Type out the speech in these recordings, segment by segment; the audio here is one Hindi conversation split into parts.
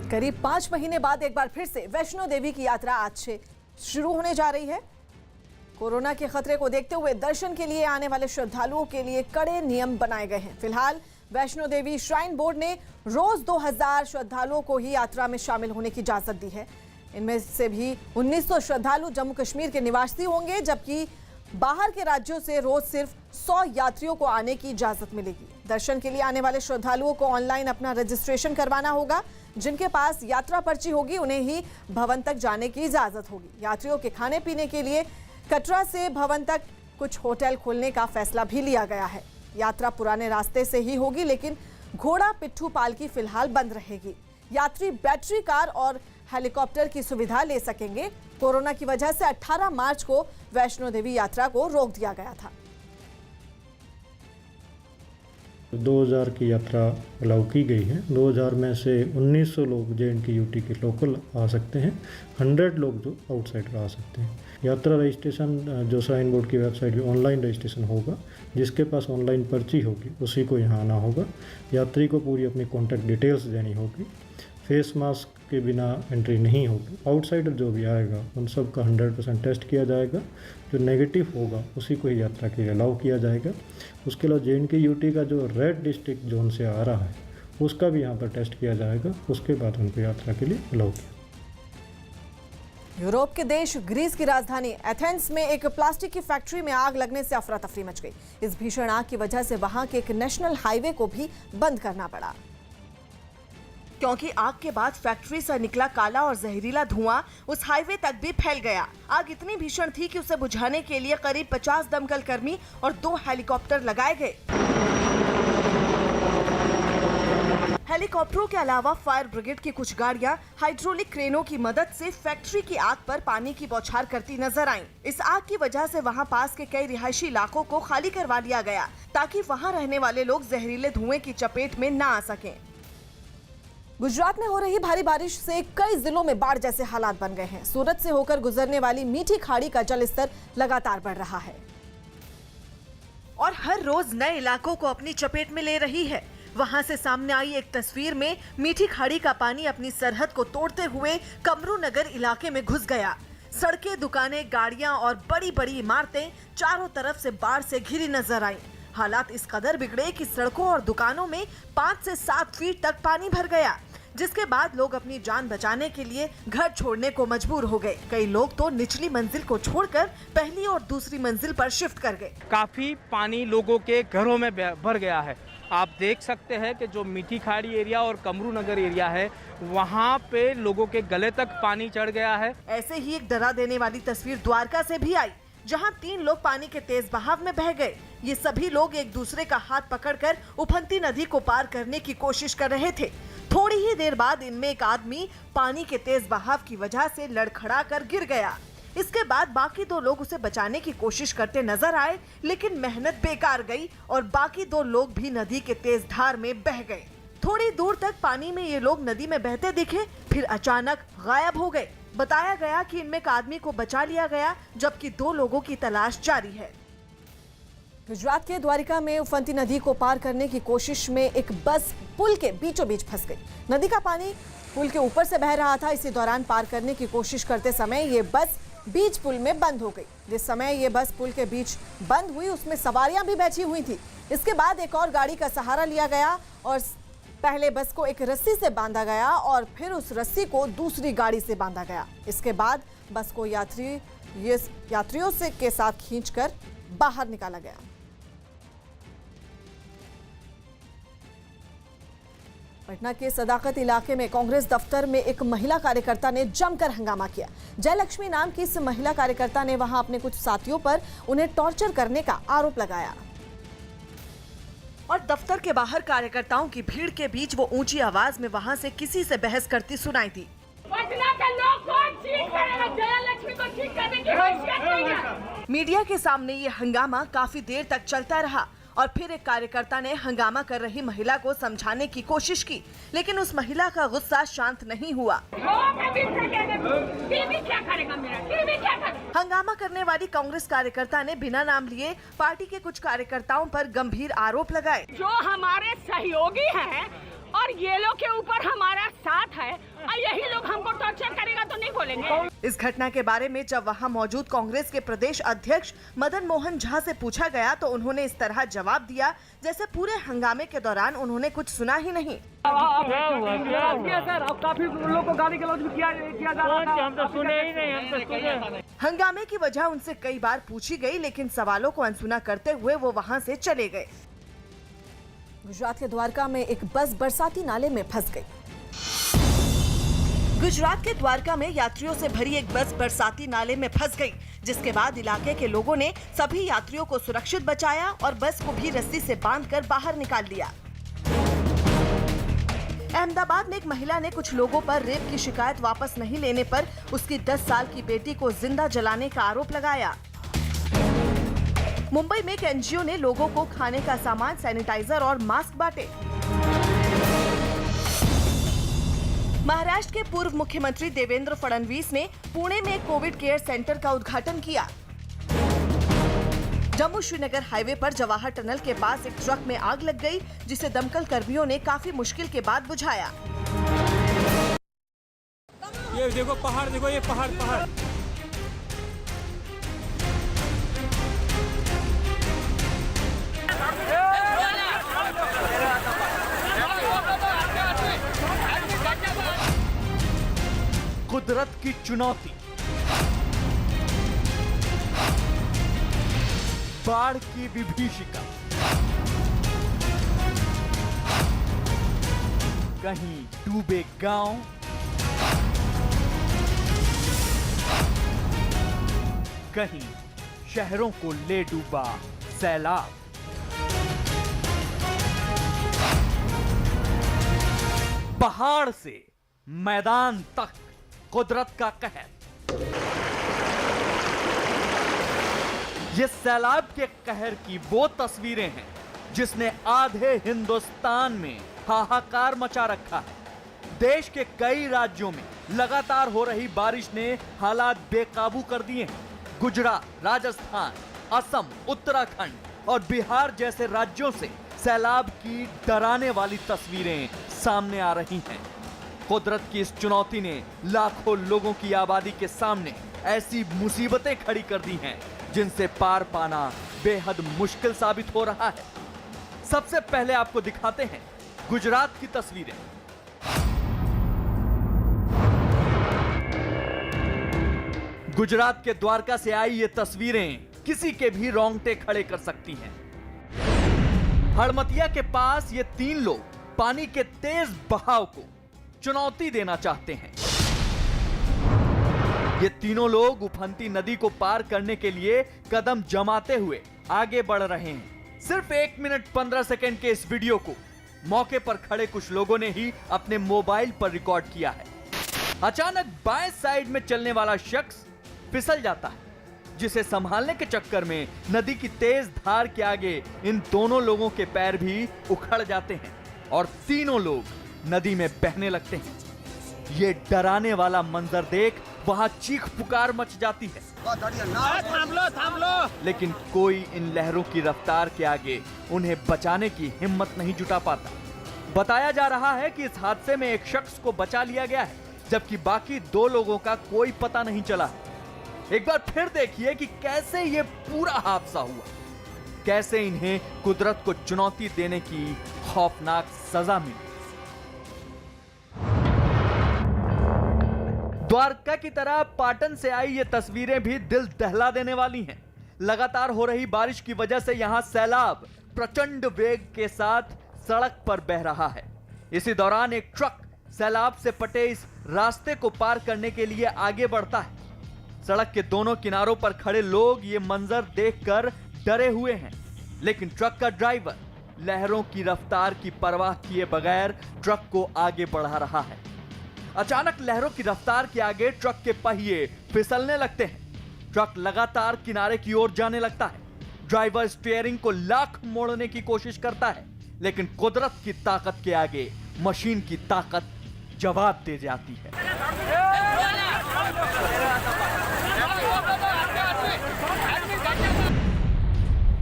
करीब 5 महीने बाद एक बार फिर से वैष्णो देवी की यात्रा आज से शुरू होने जा रही है। कोरोना के खतरे को देखते हुए दर्शन के लिए आने वाले श्रद्धालुओं के लिए कड़े नियम बनाए गए हैं। फिलहाल वैष्णो देवी श्राइन बोर्ड ने रोज 2000 श्रद्धालुओं को ही यात्रा में शामिल होने की इजाजत दी है। इनमें से भी 1900 श्रद्धालु जम्मू कश्मीर के निवासी होंगे, जबकि बाहर के राज्यों से रोज सिर्फ 100 यात्रियों को आने की इजाजत मिलेगी। दर्शन के लिए आने वाले श्रद्धालुओं को ऑनलाइन अपना रजिस्ट्रेशन करवाना होगा। जिनके पास यात्रा पर्ची होगी उन्हें ही भवन तक जाने की इजाजत होगी। यात्रियों के खाने पीने के लिए कटरा से भवन तक कुछ होटल खोलने का फैसला भी लिया गया है। यात्रा पुराने रास्ते से ही होगी, लेकिन घोड़ा पिट्ठू पालकी फिलहाल बंद रहेगी। यात्री बैटरी कार और हेलीकॉप्टर की सुविधा ले सकेंगे। कोरोना की वजह से 18 मार्च को वैष्णो देवी यात्रा को रोक दिया गया था। 2000 की यात्रा अलाउ की गई है। 2000 में से 1900 लोग JNK UT के लोकल आ सकते हैं, 100 लोग जो आउटसाइडर आ सकते हैं। यात्रा रजिस्ट्रेशन जो श्राइन बोर्ड की वेबसाइट पे ऑनलाइन रजिस्ट्रेशन होगा। जिसके पास ऑनलाइन पर्ची होगी उसी को यहाँ आना होगा। यात्री को पूरी अपनी कॉन्टैक्ट डिटेल्स देनी होगी। फेस मास्क के बिना एंट्री नहीं होगी। आउटसाइडर जो भी आएगा उन सब का 100% टेस्ट किया जाएगा। जो नेगेटिव होगा उसी को ही यात्रा के लिए अलाउ किया जाएगा। उसके अलावा JNK UT का जो रेड डिस्ट्रिक्ट जोन से आ रहा है उसका भी यहाँ पर टेस्ट किया जाएगा। उसके बाद उनको यात्रा के लिए अलाउ किया। यूरोप के देश ग्रीस की राजधानी एथेंस में एक प्लास्टिक की फैक्ट्री में आग लगने से अफरा तफरी मच गई। इस भीषण आग की वजह से वहां के एक नेशनल हाईवे को भी बंद करना पड़ा, क्योंकि आग के बाद फैक्ट्री से निकला काला और जहरीला धुआं उस हाईवे तक भी फैल गया। आग इतनी भीषण थी कि उसे बुझाने के लिए करीब 50 दमकल कर्मी और 2 हेलीकॉप्टर लगाए गए। हेलीकॉप्टरों के अलावा फायर ब्रिगेड की कुछ गाड़ियां हाइड्रोलिक क्रेनों की मदद से फैक्ट्री की आग पर पानी की बौछार करती नजर आईं। इस आग की वजह से वहां पास के कई रिहायशी इलाकों को खाली करवा लिया गया, ताकि वहां रहने वाले लोग जहरीले धुएं की चपेट में न आ सकें। गुजरात में हो रही भारी बारिश से कई जिलों में बाढ़ जैसे हालात बन गए हैं। सूरत से होकर गुजरने वाली मीठी खाड़ी का जलस्तर लगातार बढ़ रहा है और हर रोज नए इलाकों को अपनी चपेट में ले रही है। वहां से सामने आई एक तस्वीर में मीठी खाड़ी का पानी अपनी सरहद को तोड़ते हुए कमरू नगर इलाके में घुस गया। सड़कें, दुकानें, गाड़ियां और बड़ी बड़ी इमारतें चारों तरफ से बाढ़ से घिरी नजर आईं। हालात इस कदर बिगड़े कि सड़कों और दुकानों में 5 से 7 फीट तक पानी भर गया, जिसके बाद लोग अपनी जान बचाने के लिए घर छोड़ने को मजबूर हो गए। कई लोग तो निचली मंजिल को छोड़कर पहली और दूसरी मंजिल पर शिफ्ट कर गए। काफी पानी लोगों के घरों में भर गया है। आप देख सकते हैं कि जो मीठी खाड़ी एरिया और कमरू नगर एरिया है वहाँ पे लोगों के गले तक पानी चढ़ गया है। ऐसे ही एक डरा देने वाली तस्वीर द्वारका से भी आई, जहां 3 लोग पानी के तेज बहाव में बह गए। ये सभी लोग एक दूसरे का हाथ पकड़कर उफनती नदी को पार करने की कोशिश कर रहे थे। थोड़ी ही देर बाद इनमें एक आदमी पानी के तेज बहाव की वजह से लड़खड़ा कर गिर गया। इसके बाद बाकी 2 लोग उसे बचाने की कोशिश करते नजर आए, लेकिन मेहनत बेकार गई और बाकी 2 लोग भी नदी के तेज धार में बह गए। थोड़ी दूर तक पानी में ये लोग नदी में बहते दिखे, फिर अचानक गायब हो गए। बताया गया कि इनमें एक आदमी को बचा लिया गया, जबकि 2 लोगों की तलाश जारी है। गुजरात के द्वारिका में उफनती नदी को पार करने की कोशिश में एक बस पुल के बीचों बीच फंस गई। नदी का पानी पुल के ऊपर से बह रहा था। इसी दौरान पार करने की कोशिश करते समय ये बस बीच पुल में बंद हो गई। जिस समय ये बस पुल के बीच बंद हुई उसमें सवारियां भी बैठी हुई थी। इसके बाद एक और गाड़ी का सहारा लिया गया और पहले बस को एक रस्सी से बांधा गया और फिर उस रस्सी को दूसरी गाड़ी से बांधा गया। इसके बाद बस को यात्रियों से के साथ खींचकर बाहर निकाला गया। पटना के सदाकत इलाके में कांग्रेस दफ्तर में एक महिला कार्यकर्ता ने जमकर हंगामा किया। जयलक्ष्मी नाम की इस महिला कार्यकर्ता ने वहां अपने कुछ साथियों पर उन्हें टॉर्चर करने का आरोप लगाया और दफ्तर के बाहर कार्यकर्ताओं की भीड़ के बीच वो ऊंची आवाज में वहां से किसी से बहस करती सुनाई दी। पटना के लोग कौन ठीक करेगा? जयलक्ष्मी को ठीक करने की हैसियत नहीं है। मीडिया के सामने ये हंगामा काफी देर तक चलता रहा और फिर एक कार्यकर्ता ने हंगामा कर रही महिला को समझाने की कोशिश की, लेकिन उस महिला का गुस्सा शांत नहीं हुआ। हंगामा करने वाली कांग्रेस कार्यकर्ता ने बिना नाम लिए पार्टी के कुछ कार्यकर्ताओं पर गंभीर आरोप लगाए। जो हमारे सहयोगी हैं और अगर ये लोग के ऊपर हमारा साथ है और यही लोग हमको टॉर्चर करेगा तो नहीं बोलेंगे। इस घटना के बारे में जब वहां मौजूद कांग्रेस के प्रदेश अध्यक्ष मदन मोहन झा से पूछा गया तो उन्होंने इस तरह जवाब दिया जैसे पूरे हंगामे के दौरान उन्होंने कुछ सुना ही नहीं। सर अब काफी लोगों को गाली गलौज भी किया जा रहा था। हम तो सुने ही नहीं, हम तो सुने। हंगामे की वजह उनसे कई बार पूछी गई लेकिन सवालों को अनसुना करते हुए वो वहां से चले गए। गुजरात के द्वारका में एक बस बरसाती नाले में फंस गई। गुजरात के द्वारका में यात्रियों से भरी एक बस बरसाती नाले में फंस गई, जिसके बाद इलाके के लोगों ने सभी यात्रियों को सुरक्षित बचाया और बस को भी रस्सी से बांधकर बाहर निकाल लिया। अहमदाबाद में एक महिला ने कुछ लोगों पर रेप की शिकायत वापस नहीं लेने पर उसकी 10 साल की बेटी को जिंदा जलाने का आरोप लगाया। मुंबई में एक एनजीओ ने लोगों को खाने का सामान, सैनिटाइजर और मास्क बांटे। महाराष्ट्र के पूर्व मुख्यमंत्री देवेंद्र फडणवीस ने पुणे में कोविड केयर सेंटर का उद्घाटन किया। जम्मू श्रीनगर हाईवे पर जवाहर टनल के पास एक ट्रक में आग लग गई, जिसे दमकल कर्मियों ने काफी मुश्किल के बाद बुझाया। ये देखो पहाड़, देखो ये पहाड़। कुदरत की चुनौती, बाढ़ की विभीषिका, कहीं डूबे गांव, कहीं शहरों को ले डूबा सैलाब। पहाड़ से मैदान तक कुदरत का कहर। ये सैलाब के कहर की वो तस्वीरें हैं जिसने आधे हिंदुस्तान में हाहाकार मचा रखा है। देश के कई राज्यों में लगातार हो रही बारिश ने हालात बेकाबू कर दिए हैं। गुजरात, राजस्थान, असम, उत्तराखंड और बिहार जैसे राज्यों से सैलाब की डराने वाली तस्वीरें सामने आ रही हैं। कुदरत की इस चुनौती ने लाखों लोगों की आबादी के सामने ऐसी मुसीबतें खड़ी कर दी हैं जिनसे पार पाना बेहद मुश्किल साबित हो रहा है। सबसे पहले आपको दिखाते हैं गुजरात की तस्वीरें। गुजरात के द्वारका से आई ये तस्वीरें किसी के भी रोंगटे खड़े कर सकती हैं। हड़मतिया के पास ये 3 लोग पानी के तेज बहाव को चुनौती देना चाहते हैं। ये तीनों लोग उफनती नदी को पार करने के लिए कदम जमाते हुए आगे बढ़ रहे हैं। सिर्फ 1 मिनट 15 सेकंड के इस वीडियो को मौके पर खड़े कुछ लोगों ने ही अपने मोबाइल पर रिकॉर्ड किया है। अचानक बाएं साइड में चलने वाला शख्स फिसल जाता है, जिसे संभालने के चक्कर में नदी की तेज धार के आगे इन दोनों लोगों के पैर भी उखड़ जाते हैं और तीनों लोग नदी में बहने लगते हैं। ये डराने वाला मंजर देख वहां चीख पुकार मच जाती है। थाम लो। लेकिन कोई इन लहरों की रफ्तार के आगे उन्हें बचाने की हिम्मत नहीं जुटा पाता। बताया जा रहा है कि इस हादसे में एक शख्स को बचा लिया गया है, जबकि बाकी 2 लोगों का कोई पता नहीं चला है। एक बार फिर देखिए कि कैसे ये पूरा हादसा हुआ, कैसे इन्हें कुदरत को चुनौती देने की खौफनाक सजा मिली। द्वारका की तरह पाटन से आई ये तस्वीरें भी दिल दहला देने वाली हैं। लगातार हो रही बारिश की वजह से यहां सैलाब प्रचंड वेग के साथ सड़क पर बह रहा है। इसी दौरान एक ट्रक सैलाब से पटे इस रास्ते को पार करने के लिए आगे बढ़ता है। सड़क के दोनों किनारों पर खड़े लोग ये मंजर देखकर डरे हुए हैं, लेकिन ट्रक का ड्राइवर लहरों की रफ्तार की परवाह किए बगैर ट्रक को आगे बढ़ा रहा है। अचानक लहरों की रफ्तार के आगे ट्रक के पहिए फिसलने लगते हैं। ट्रक लगातार किनारे की ओर जाने लगता है। ड्राइवर स्टीयरिंग को लाख मोड़ने की कोशिश करता है, लेकिन कुदरत की ताकत के आगे मशीन की ताकत जवाब दे जाती है।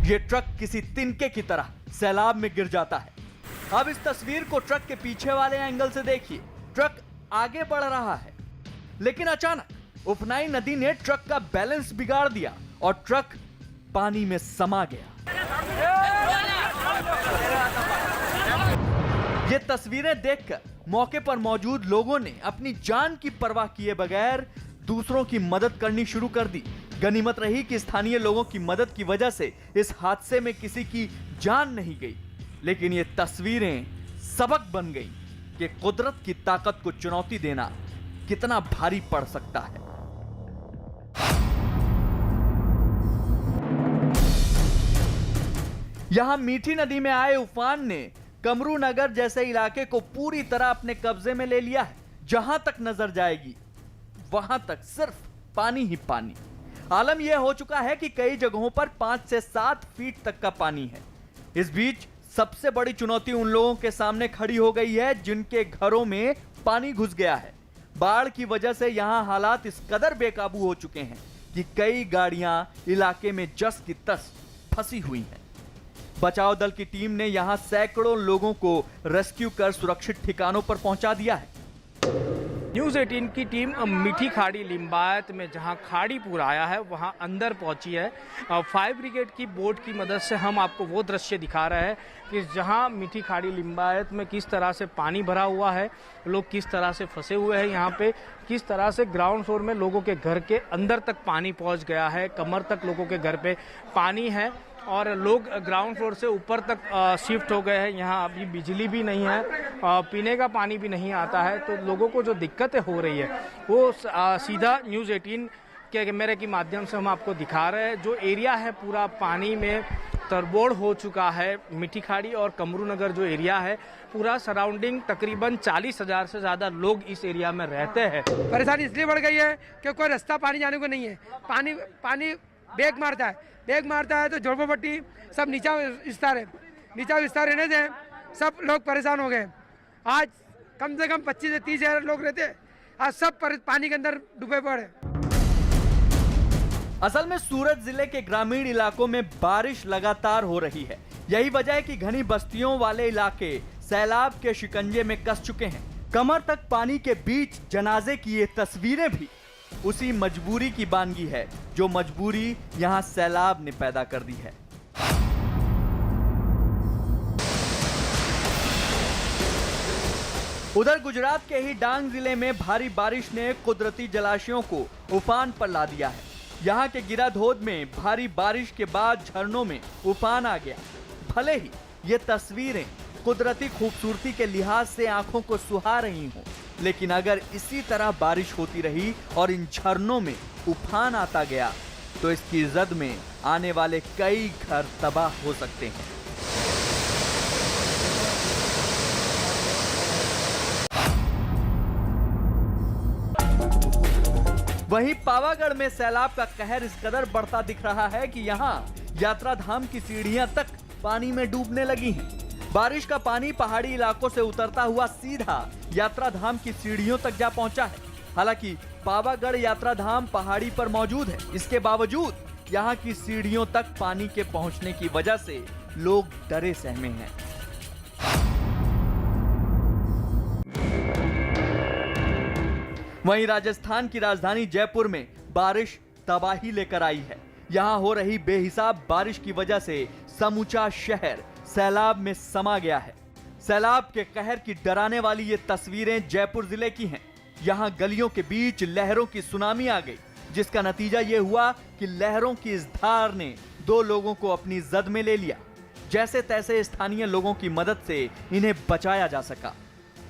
ये ट्रक किसी तिनके की तरह सैलाब में गिर जाता है। अब इस तस्वीर को ट्रक के पीछे वाले एंगल से देखिए। ट्रक आगे बढ़ रहा है, लेकिन अचानक उफनाई नदी ने ट्रक का बैलेंस बिगाड़ दिया और ट्रक पानी में समा गया। ये तस्वीरें देखकर मौके पर मौजूद लोगों ने अपनी जान की परवाह किए बगैर दूसरों की मदद करनी शुरू कर दी। गनीमत रही कि स्थानीय लोगों की मदद की वजह से इस हादसे में किसी की जान नहीं गई, लेकिन ये तस्वीरें सबक बन गई कि कुदरत की ताकत को चुनौती देना कितना भारी पड़ सकता है। यहां मीठी नदी में आए उफान ने कमरू नगर जैसे इलाके को पूरी तरह अपने कब्जे में ले लिया है। जहां तक नजर जाएगी वहां तक सिर्फ पानी ही पानी। आलम यह हो चुका है कि कई जगहों पर 5 से 7 फीट तक का पानी है। इस बीच सबसे बड़ी चुनौती उन लोगों के सामने खड़ी हो गई है जिनके घरों में पानी घुस गया है। बाढ़ की वजह से यहां हालात इस कदर बेकाबू हो चुके हैं कि कई गाड़ियां इलाके में जस की तस फंसी हुई हैं। बचाव दल की टीम ने यहां सैकड़ों लोगों को रेस्क्यू कर सुरक्षित ठिकानों पर पहुंचा दिया है। न्यूज़ 18 की टीम मीठी खाड़ी लिम्बायत में जहां खाड़ी पूर आया है वहां अंदर पहुंची है। फायर ब्रिगेड की बोट की मदद से हम आपको वो दृश्य दिखा रहे हैं कि जहां मीठी खाड़ी लिम्बायत में किस तरह से पानी भरा हुआ है, लोग किस तरह से फंसे हुए हैं, यहाँ पे किस तरह से ग्राउंड फ्लोर में लोगों के घर के अंदर तक पानी पहुँच गया है, कमर तक लोगों के घर पे पानी है और लोग ग्राउंड फ्लोर से ऊपर तक शिफ्ट हो गए हैं। यहाँ अभी बिजली भी नहीं है, पीने का पानी भी नहीं आता है, तो लोगों को जो दिक्कतें हो रही है वो सीधा न्यूज़ 18 के कैमरे के माध्यम से हम आपको दिखा रहे हैं। जो एरिया है पूरा पानी में तरबोड़ हो चुका है। मीठी खाड़ी और कमरू नगर जो एरिया है पूरा सराउंडिंग तकरीबन 40,000 से ज़्यादा लोग इस एरिया में रहते हैं। परेशानी इसलिए बढ़ गई है कि कोई रास्ता पानी जाने को नहीं है। पानी बेग मारता है तो झोपड़पट्टी सब नीचा विस्तार रहने से सब लोग परेशान हो गए। आज कम से कम 25 से 30 हजार लोग रहते, आज सब पानी के अंदर डूबे पड़े। असल में सूरत जिले के ग्रामीण इलाकों में बारिश लगातार हो रही है। यही वजह है कि घनी बस्तियों वाले इलाके सैलाब के शिकंजे में कस चुके हैं। कमर तक पानी के बीच जनाजे की ये तस्वीरें भी उसी मजबूरी की बानगी है जो मजबूरी यहां सैलाब ने पैदा कर दी है। उधर गुजरात के ही डांग जिले में भारी बारिश ने कुदरती जलाशयों को उफान पर ला दिया है। यहां के गिराधोद में भारी बारिश के बाद झरनों में उफान आ गया। भले ही ये तस्वीरें कुदरती खूबसूरती के लिहाज से आंखों को सुहा रही हों, लेकिन अगर इसी तरह बारिश होती रही और इन झरनों में उफान आता गया तो इसकी जद में आने वाले कई घर तबाह हो सकते हैं। वहीं पावागढ़ में सैलाब का कहर इस कदर बढ़ता दिख रहा है कि यहाँ यात्रा धाम की सीढ़ियां तक पानी में डूबने लगी हैं। बारिश का पानी पहाड़ी इलाकों से उतरता हुआ सीधा यात्रा धाम की सीढ़ियों तक जा पहुंचा है। हालांकि पावागढ़ यात्रा धाम पहाड़ी पर मौजूद है, इसके बावजूद यहाँ की सीढ़ियों तक पानी के पहुंचने की वजह से लोग डरे सहमे हैं। वहीं राजस्थान की राजधानी जयपुर में बारिश तबाही लेकर आई है। यहाँ हो रही बेहिसाब बारिश की वजह से समूचा शहर सैलाब में समा गया है। सैलाब के कहर की डराने वाली ये तस्वीरें जयपुर जिले की हैं। यहाँ गलियों के बीच लहरों की सुनामी आ गई, जिसका नतीजा ये हुआ कि लहरों की इस धार ने 2 लोगों को अपनी जद में ले लिया। जैसे तैसे स्थानीय लोगों की मदद से इन्हें बचाया जा सका।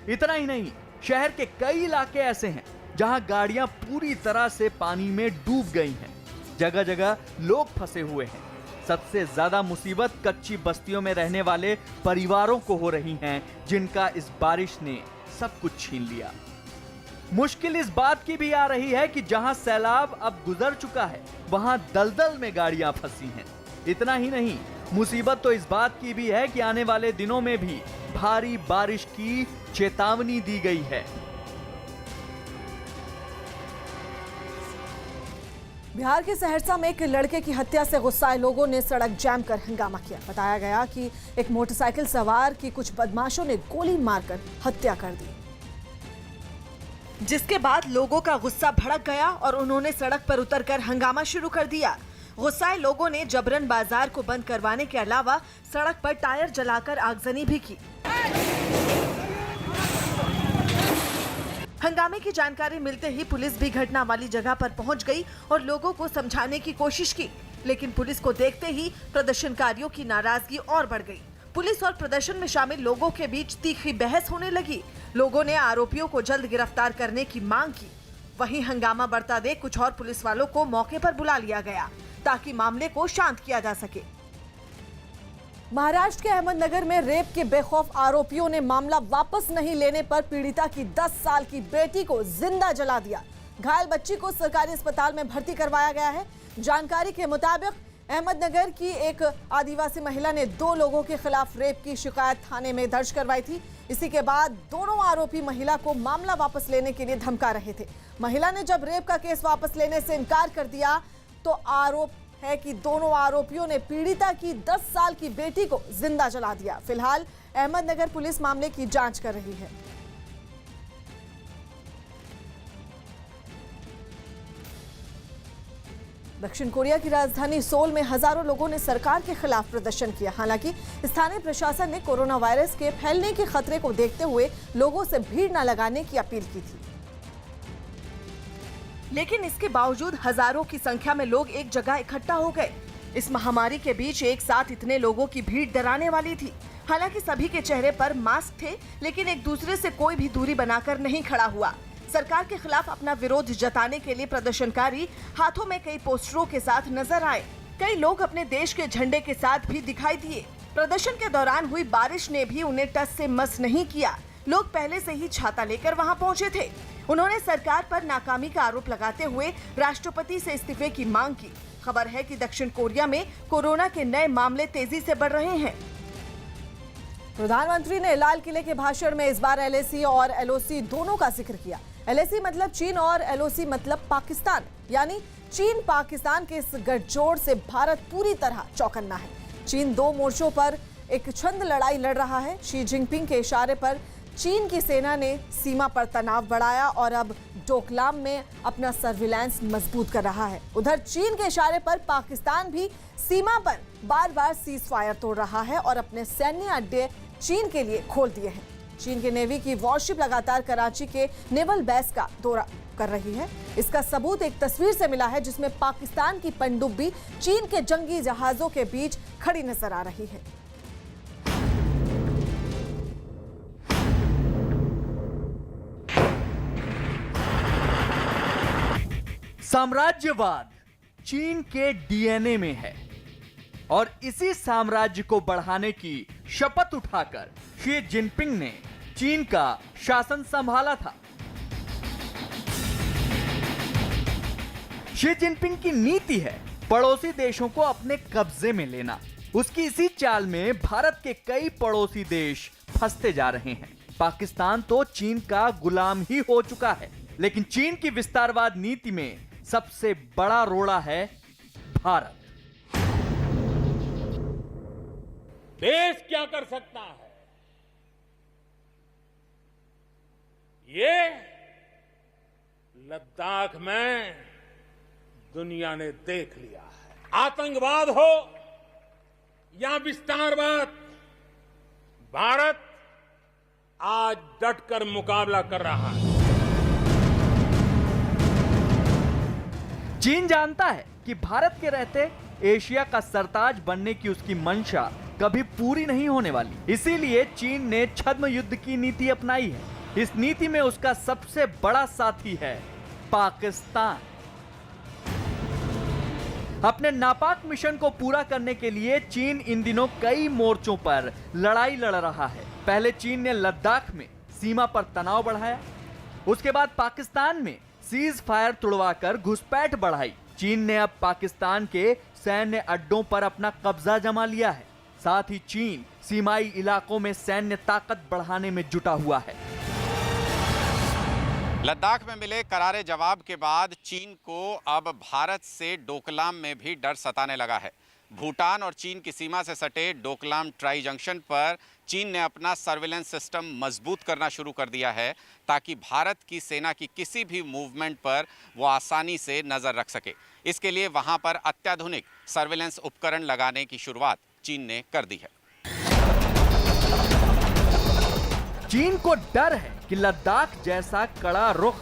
इतना ही नहीं, शहर के कई इलाके ऐसे हैं जहां गाड़ियां पूरी तरह से पानी में डूब गई हैं। जगह जगह लोग फंसे हुए हैं। सबसे ज्यादा मुसीबत कच्ची बस्तियों में रहने वाले परिवारों को हो रही हैं, जिनका इस बारिश ने सब कुछ छीन लिया। मुश्किल इस बात की भी आ रही है कि जहां सैलाब अब गुजर चुका है, वहां दलदल में गाड़ियां फंसी हैं। इतना ही नहीं, मुसीबत तो इस बात की भी है कि आने वाले दिनों में भी भारी बारिश की चेतावनी दी गई है। बिहार के सहरसा में एक लड़के की हत्या से गुस्साए लोगों ने सड़क जाम कर हंगामा किया। बताया गया कि एक मोटरसाइकिल सवार की कुछ बदमाशों ने गोली मारकर हत्या कर दी, जिसके बाद लोगों का गुस्सा भड़क गया और उन्होंने सड़क पर उतरकर हंगामा शुरू कर दिया। गुस्साए लोगों ने जबरन बाजार को बंद करवाने के अलावा सड़क पर टायर जलाकर आगजनी भी की। हंगामे की जानकारी मिलते ही पुलिस भी घटना वाली जगह पर पहुंच गई और लोगों को समझाने की कोशिश की, लेकिन पुलिस को देखते ही प्रदर्शनकारियों की नाराजगी और बढ़ गई। पुलिस और प्रदर्शन में शामिल लोगों के बीच तीखी बहस होने लगी। लोगों ने आरोपियों को जल्द गिरफ्तार करने की मांग की। वहीं हंगामा बढ़ता देख कुछ और पुलिस वालों को मौके पर बुला लिया गया ताकि मामले को शांत किया जा सके। महाराष्ट्र के अहमदनगर में रेप के बेखौफ आरोपियों ने मामला वापस नहीं लेने पर पीड़िता की 10 साल की बेटी को जिंदा जला दिया। घायल बच्ची को सरकारी अस्पताल में भर्ती करवाया गया है। जानकारी के मुताबिक अहमदनगर की एक आदिवासी महिला ने 2 लोगों के खिलाफ रेप की शिकायत थाने में दर्ज करवाई थी। इसी के बाद दोनों आरोपी महिला को मामला वापस लेने के लिए धमका रहे थे। महिला ने जब रेप का केस वापस लेने से इनकार कर दिया तो आरोप है कि दोनों आरोपियों ने पीड़िता की 10 साल की बेटी को जिंदा जला दिया। फिलहाल अहमदनगर पुलिस मामले की जांच कर रही है। दक्षिण कोरिया की राजधानी सोल में हजारों लोगों ने सरकार के खिलाफ प्रदर्शन किया। हालांकि स्थानीय प्रशासन ने कोरोना वायरस के फैलने के खतरे को देखते हुए लोगों से भीड़ न लगाने की अपील की थी, लेकिन इसके बावजूद हजारों की संख्या में लोग एक जगह इकट्ठा हो गए। इस महामारी के बीच एक साथ इतने लोगों की भीड़ डराने वाली थी। हालांकि सभी के चेहरे पर मास्क थे, लेकिन एक दूसरे से कोई भी दूरी बनाकर नहीं खड़ा हुआ। सरकार के खिलाफ अपना विरोध जताने के लिए प्रदर्शनकारी हाथों में कई पोस्टरों के साथ नजर आए। कई लोग अपने देश के झंडे के साथ भी दिखाई दिए। प्रदर्शन के दौरान हुई बारिश ने भी उन्हें टस से मस नहीं किया। लोग पहले से ही छाता लेकर वहां पहुंचे थे। उन्होंने सरकार पर नाकामी का आरोप लगाते हुए राष्ट्रपति से इस्तीफे की मांग की। खबर है कि दक्षिण कोरिया में कोरोना के नए मामले तेजी से बढ़ रहे हैं। प्रधानमंत्री ने लाल किले के भाषण में इस बार एलएसी और एलओसी दोनों का जिक्र किया। एलएसी मतलब चीन और एलओसी मतलब पाकिस्तान, यानी चीन पाकिस्तान के इस गठजोड़ से भारत पूरी तरह चौकन्ना है। चीन 2 मोर्चों पर एक छंद लड़ाई लड़ रहा है। शी जिनपिंग के इशारे पर चीन की सेना ने सीमा पर तनाव बढ़ाया और अब डोकलाम में अपना सर्विलांस मजबूत कर रहा है। उधर चीन के इशारे पर पाकिस्तान भी सीमा पर बार-बार सीज फायर तोड़ रहा है और अपने सैन्य अड्डे चीन के लिए खोल दिए हैं। चीन के नेवी की वॉरशिप लगातार कराची के नेवल बेस का दौरा कर रही है। इसका सबूत एक तस्वीर से मिला है जिसमें पाकिस्तान की पनडुब्बी चीन के जंगी जहाजों के बीच खड़ी नजर आ रही है। साम्राज्यवाद चीन के डीएनए में है और इसी साम्राज्य को बढ़ाने की शपथ उठाकर शी जिनपिंग ने चीन का शासन संभाला था। शी जिनपिंग की नीति है पड़ोसी देशों को अपने कब्जे में लेना। उसकी इसी चाल में भारत के कई पड़ोसी देश फंसते जा रहे हैं। पाकिस्तान तो चीन का गुलाम ही हो चुका है, लेकिन चीन की विस्तारवाद नीति में सबसे बड़ा रोड़ा है भारत। देश क्या कर सकता है, ये लद्दाख में दुनिया ने देख लिया है। आतंकवाद हो या विस्तारवाद, भारत आज डटकर मुकाबला कर रहा है। चीन जानता है कि भारत के रहते एशिया का सरताज बनने की उसकी मंशा कभी पूरी नहीं होने वाली। इसीलिए चीन ने छद्म युद्ध की नीति अपनाई है। इस नीति में उसका सबसे बड़ा साथी है पाकिस्तान। अपने नापाक मिशन को पूरा करने के लिए चीन इन दिनों कई मोर्चों पर लड़ाई लड़ रहा है। पहले चीन ने लद्दाख में सीमा पर तनाव बढ़ाया, उसके बाद पाकिस्तान में सीज फायर तुड़वाकर घुसपैठ बढ़ाई। चीन ने अब पाकिस्तान के सैन्य अड्डों पर अपना कब्जा जमा लिया है। साथ ही चीन सीमाई इलाकों में सैन्य ताकत बढ़ाने में जुटा हुआ है। लद्दाख में मिले करारे जवाब के बाद चीन को अब भारत से डोकलाम में भी डर सताने लगा है। भूटान और चीन की सीमा से सटे डोकलाम ट्राई जंक्शन पर चीन ने अपना सर्विलेंस सिस्टम मजबूत करना शुरू कर दिया है ताकि भारत की सेना की किसी भी मूवमेंट पर वो आसानी से नज़र रख सके। इसके लिए वहां पर अत्याधुनिक सर्विलेंस उपकरण लगाने की शुरुआत चीन ने कर दी है। चीन को डर है कि लद्दाख जैसा कड़ा रुख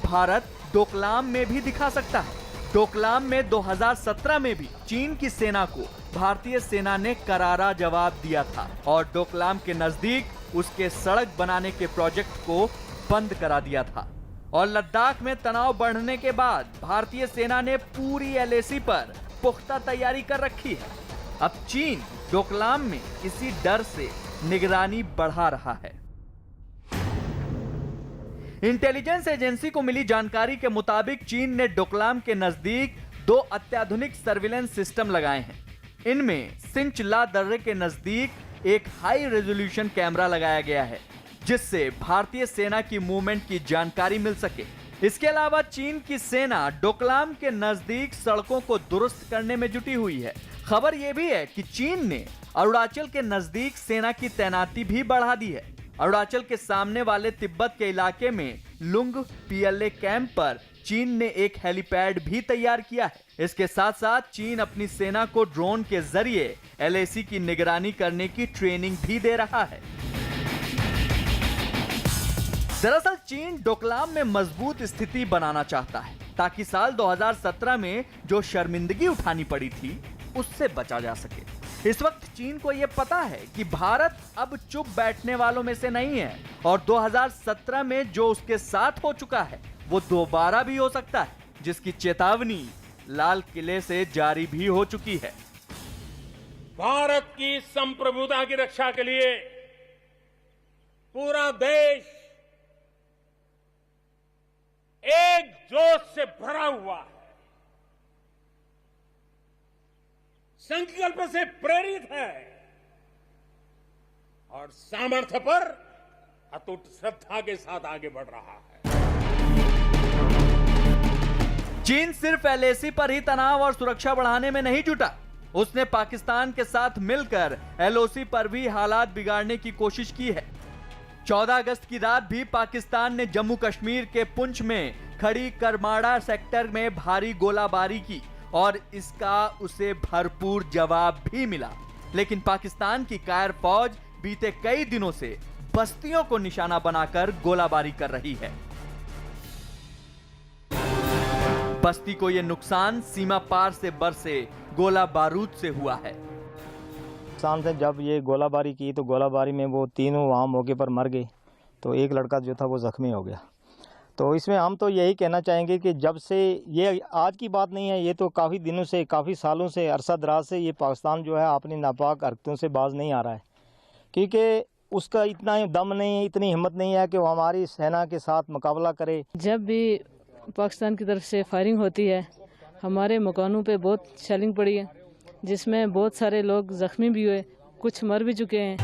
भारत डोकलाम में भी दिखा सकता है। डोकलाम में 2017 में भी चीन की सेना को भारतीय सेना ने करारा जवाब दिया था और डोकलाम के नजदीक उसके सड़क बनाने के प्रोजेक्ट को बंद करा दिया था। और लद्दाख में तनाव बढ़ने के बाद भारतीय सेना ने पूरी LAC पर पुख्ता तैयारी कर रखी है। अब चीन डोकलाम में इसी डर से निगरानी बढ़ा रहा है। इंटेलिजेंस एजेंसी को मिली जानकारी के मुताबिक चीन ने डोकलाम के नजदीक 2 अत्याधुनिक सर्विलेंस सिस्टम लगाए हैं। इनमें सिंचला दर्रे के नजदीक एक हाई रेजोल्यूशन कैमरा लगाया गया है जिससे भारतीय सेना की मूवमेंट की जानकारी मिल सके। इसके अलावा चीन की सेना डोकलाम के नजदीक सड़कों को दुरुस्त करने में जुटी हुई है। खबर यह भी है कि चीन ने अरुणाचल के नजदीक सेना की तैनाती भी बढ़ा दी है। अरुणाचल के सामने वाले तिब्बत के इलाके में लुंग PLA कैंप पर चीन ने एक हेलीपैड भी तैयार किया है। इसके साथ साथ चीन अपनी सेना को ड्रोन के जरिए LAC की निगरानी करने की ट्रेनिंग भी दे रहा है। दरअसल चीन डोकलाम में मजबूत स्थिति बनाना चाहता है ताकि साल 2017 में जो शर्मिंदगी उठानी पड़ी थी उससे बचा जा सके। इस वक्त चीन को यह पता है कि भारत अब चुप बैठने वालों में से नहीं है और 2017 में जो उसके साथ हो चुका है वो दोबारा भी हो सकता है, जिसकी चेतावनी लाल किले से जारी भी हो चुकी है। भारत की संप्रभुता की रक्षा के लिए पूरा देश एक जोश से भरा हुआ है, संकल्प से प्रेरित है और सामर्थ्य पर अटूट श्रद्धा के साथ आगे बढ़ रहा है। चीन सिर्फ LAC पर ही तनाव और सुरक्षा बढ़ाने में नहीं जुटा, उसने पाकिस्तान के साथ मिलकर LOC पर भी हालात बिगाड़ने की कोशिश की है। 14 अगस्त की रात भी पाकिस्तान ने जम्मू कश्मीर के पुंछ में खड़ी करमाड़ा सेक्टर में भारी गोलाबारी की और इसका उसे भरपूर जवाब भी मिला। लेकिन पाकिस्तान की कायर फौज बीते कई दिनों से बस्तियों को निशाना बनाकर गोलाबारी कर रही है। बस्ती को यह नुकसान सीमा पार से बरसे गोला बारूद से हुआ है। शाम से जब ये गोलाबारी की तो गोलाबारी में वो तीनों वहाँ मौके पर मर गए, तो एक लड़का जो था वो जख्मी हो गया। तो इसमें हम तो यही कहना चाहेंगे कि जब से ये आज की बात नहीं है, ये तो काफ़ी दिनों से, काफ़ी सालों से, अरसा दराज से ये पाकिस्तान जो है अपनी नापाक हरकतों से बाज नहीं आ रहा है, क्योंकि उसका इतना दम नहीं है, इतनी हिम्मत नहीं है कि वो हमारी सेना के साथ मुकाबला करे। जब भी पाकिस्तान की तरफ से फायरिंग होती है हमारे मकानों पे बहुत शेलिंग पड़ी है, जिसमें बहुत सारे लोग जख्मी भी हुए, कुछ मर भी चुके हैं।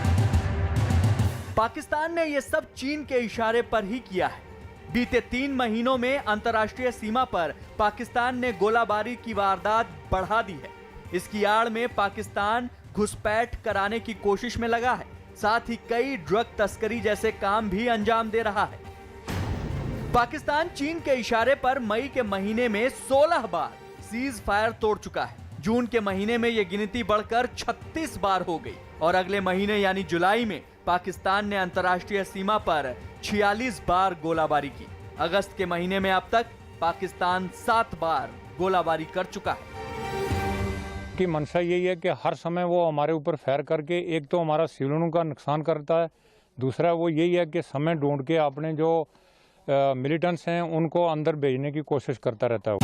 पाकिस्तान ने ये सब चीन के इशारे पर ही किया है। बीते 3 महीनों में अंतर्राष्ट्रीय सीमा पर पाकिस्तान ने गोलाबारी की वारदात बढ़ा दी है। इसकी आड़ में पाकिस्तान घुसपैठ कराने की कोशिश में लगा है, साथ ही कई ड्रग तस्करी जैसे काम भी अंजाम दे रहा है। पाकिस्तान चीन के इशारे पर मई के महीने में 16 बार सीज फायर तोड़ चुका है। जून के महीने में यह गिनती बढ़कर 36 बार हो गई और अगले महीने यानी जुलाई में पाकिस्तान ने अंतर्राष्ट्रीय सीमा पर 46 बार गोलाबारी की। अगस्त के महीने में अब तक पाकिस्तान 7 बार गोलाबारी कर चुका है। की मंशा यही है कि हर समय वो हमारे ऊपर फायर करके एक तो हमारा सिविलियनों का नुकसान करता है, दूसरा वो यही है कि समय ढूंढ के अपने जो मिलिटेंट्स हैं उनको अंदर भेजने की कोशिश करता रहता है।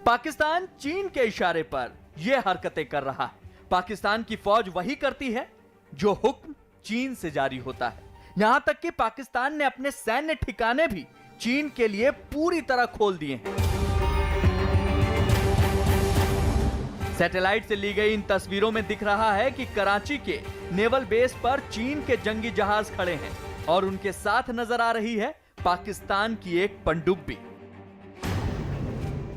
पाकिस्तान चीन के इशारे पर यह हरकतें कर रहा है। पाकिस्तान की फौज वही करती है जो हुक्म चीन से जारी होता है। यहां तक कि पाकिस्तान ने अपने सैन्य ठिकाने भी चीन के लिए पूरी तरह खोल दिए हैं। सैटेलाइट से ली गई इन तस्वीरों में दिख रहा है कि कराची के नेवल बेस पर चीन के जंगी जहाज खड़े हैं और उनके साथ नजर आ रही है पाकिस्तान की एक पनडुब्बी।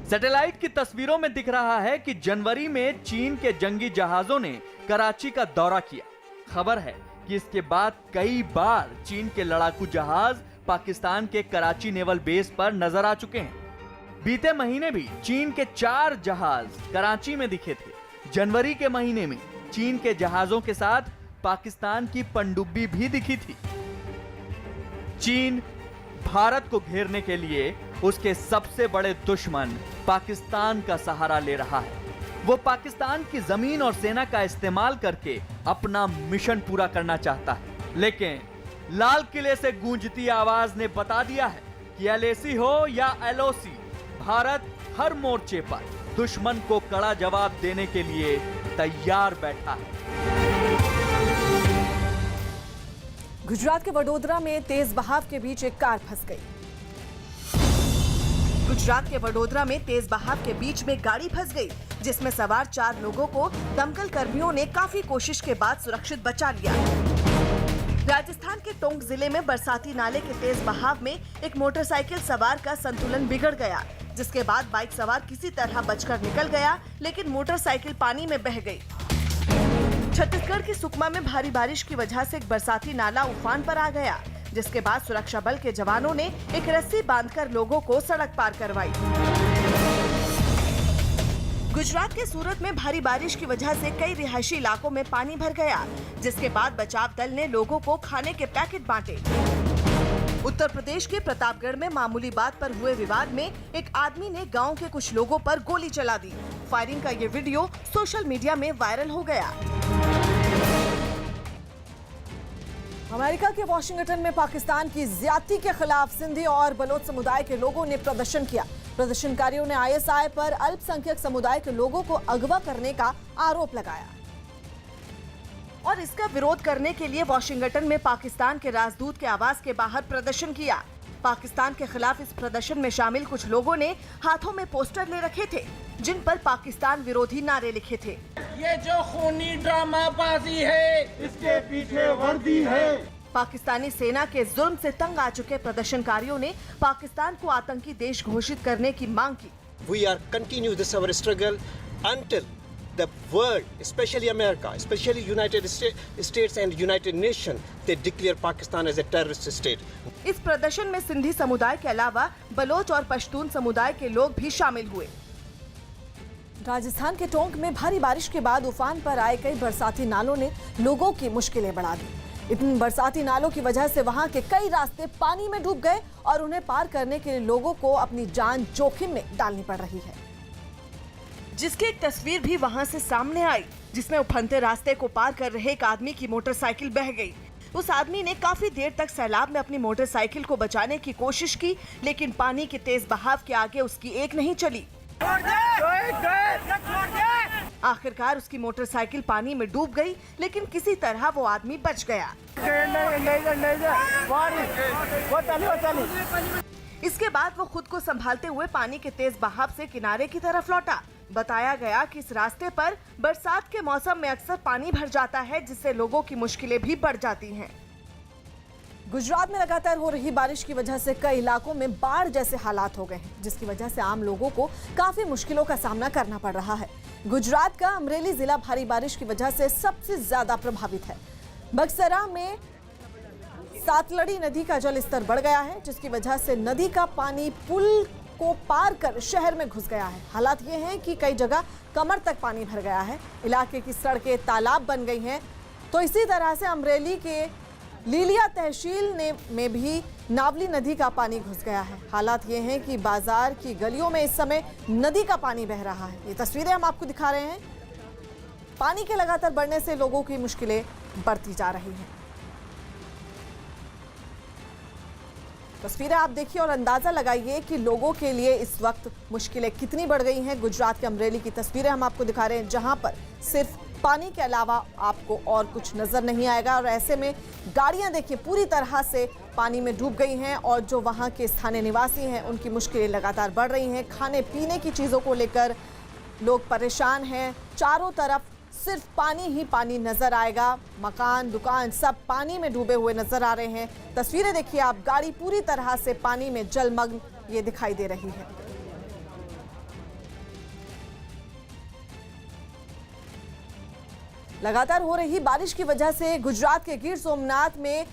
सैटेलाइट की तस्वीरों में दिख रहा है कि जनवरी में चीन के जंगी जहाजों ने कराची का दौरा किया। खबर है कि इसके बाद कई बार चीन के लड़ाकू जहाज पाकिस्तान के कराची नेवल बेस पर नजर आ चुके हैं। बीते महीने भी चीन के 4 जहाज कराची में दिखे थे। जनवरी के महीने में चीन के जहाजों के साथ पाकिस्तान की पनडुब्बी भी दिखी थी। चीन भारत को घेरने के लिए उसके सबसे बड़े दुश्मन पाकिस्तान का सहारा ले रहा है। वो पाकिस्तान की जमीन और सेना का इस्तेमाल करके अपना मिशन पूरा करना चाहता है। लेकिन लाल किले से गूंजती आवाज ने बता दिया है कि LAC हो या LOC, भारत हर मोर्चे पर दुश्मन को कड़ा जवाब देने के लिए तैयार बैठा है। गुजरात के वडोदरा में तेज बहाव के बीच एक कार फंस गई। गुजरात के वडोदरा में तेज बहाव के बीच में गाड़ी फंस गई, जिसमें सवार 4 लोगों को दमकल कर्मियों ने काफी कोशिश के बाद सुरक्षित बचा लिया। राजस्थान के टोंक जिले में बरसाती नाले के तेज बहाव में एक मोटरसाइकिल सवार का संतुलन बिगड़ गया, जिसके बाद बाइक सवार किसी तरह बचकर निकल गया, लेकिन मोटरसाइकिल पानी में बह गई। छत्तीसगढ़ के सुकमा में भारी बारिश की वजह से एक बरसाती नाला उफान पर आ गया, जिसके बाद सुरक्षा बल के जवानों ने एक रस्सी बांधकर लोगों को सड़क पार करवाई। गुजरात के सूरत में भारी बारिश की वजह से कई रिहायशी इलाकों में पानी भर गया, जिसके बाद बचाव दल ने लोगों को खाने के पैकेट बांटे। उत्तर प्रदेश के प्रतापगढ़ में मामूली बात पर हुए विवाद में एक आदमी ने गांव के कुछ लोगों पर गोली चला दी। फायरिंग का ये वीडियो सोशल मीडिया में वायरल हो गया। अमेरिका के वॉशिंगटन में पाकिस्तान की ज्यादती के खिलाफ सिंधी और बलोच समुदाय के लोगों ने प्रदर्शन किया। प्रदर्शनकारियों ने ISI पर अल्पसंख्यक समुदाय के लोगों को अगवा करने का आरोप लगाया और इसका विरोध करने के लिए वॉशिंगटन में पाकिस्तान के राजदूत के आवास के बाहर प्रदर्शन किया। पाकिस्तान के खिलाफ इस प्रदर्शन में शामिल कुछ लोगों ने हाथों में पोस्टर ले रखे थे, जिन पर पाकिस्तान विरोधी नारे लिखे थे। ये जो खूनी ड्रामाबाजी है, इसके पीछे वर्दी है। पाकिस्तानी सेना के जुल्म से तंग आ चुके प्रदर्शनकारियों ने पाकिस्तान को आतंकी देश घोषित करने की मांग की। We are continue this our struggle until the world, especially America, especially United States and United Nations, they declare Pakistan as a terrorist state. इस प्रदर्शन में सिंधी समुदाय के अलावा बलोच और पश्तून समुदाय के लोग भी शामिल हुए। राजस्थान के टोंक में भारी बारिश के बाद उफान पर आए कई बरसाती नालों ने लोगों की मुश्किलें बढ़ा दी। इन बरसाती नालों की वजह से वहां के कई रास्ते पानी में डूब गए और उन्हें पार करने के लिए लोगों को अपनी जान जोखिम में डालनी पड़ रही है, जिसकी एक तस्वीर भी वहां से सामने आई, जिसमें उफनते रास्ते को पार कर रहे एक आदमी की मोटरसाइकिल बह गई। उस आदमी ने काफी देर तक सैलाब में अपनी मोटरसाइकिल को बचाने की कोशिश की, लेकिन पानी के तेज बहाव के आगे उसकी एक नहीं चली। आखिरकार उसकी मोटरसाइकिल पानी में डूब गई, लेकिन किसी तरह वो आदमी बच गया। इसके बाद वो खुद को संभालते हुए पानी के तेज बहाव से किनारे की तरफ लौटा। बताया गया कि इस रास्ते पर बरसात के मौसम में अक्सर पानी भर जाता है, जिससे लोगों की मुश्किलें भी बढ़ जाती हैं। गुजरात में लगातार हो रही बारिश की वजह से कई इलाकों में बाढ़ जैसे हालात हो गए हैं, जिसकी वजह से आम लोगों को काफी मुश्किलों का सामना करना पड़ रहा है। गुजरात का अमरेली जिला भारी बारिश की वजह से सबसे ज्यादा प्रभावित है। बक्सरा में सातलड़ी नदी का जल स्तर बढ़ गया है, जिसकी वजह से नदी का पानी पुल को पार कर शहर में घुस गया है। हालात ये हैं कि कई जगह कमर तक पानी भर गया है, इलाके की सड़कें तालाब बन गई हैं। तो इसी तरह से अमरेली के लीलिया तहसील में भी नावली नदी का पानी घुस गया है। हालात ये हैं कि बाजार की गलियों में इस समय नदी का पानी बह रहा है। ये तस्वीरें हम आपको दिखा रहे हैं। पानी के लगातार बढ़ने से लोगों की मुश्किलें बढ़ती जा रही हैं। तस्वीरें आप देखिए और अंदाजा लगाइए कि लोगों के लिए इस वक्त मुश्किलें कितनी बढ़ गई हैं। गुजरात के अमरेली की तस्वीरें हम आपको दिखा रहे हैं, जहां पर सिर्फ पानी के अलावा आपको और कुछ नजर नहीं आएगा। और ऐसे में गाड़ियां देखिए पूरी तरह से पानी में डूब गई हैं और जो वहां के स्थानीय निवासी हैं उनकी मुश्किलें लगातार बढ़ रही हैं। खाने पीने की चीज़ों को लेकर लोग परेशान हैं। चारों तरफ सिर्फ पानी ही पानी नजर आएगा। मकान, दुकान सब पानी में डूबे हुए नजर आ रहे हैं। तस्वीरें देखिए आप, गाड़ी पूरी तरह से पानी में जलमग्न ये दिखाई दे रही है। लगातार हो रही बारिश की वजह से गुजरात के गिर सोमनाथ में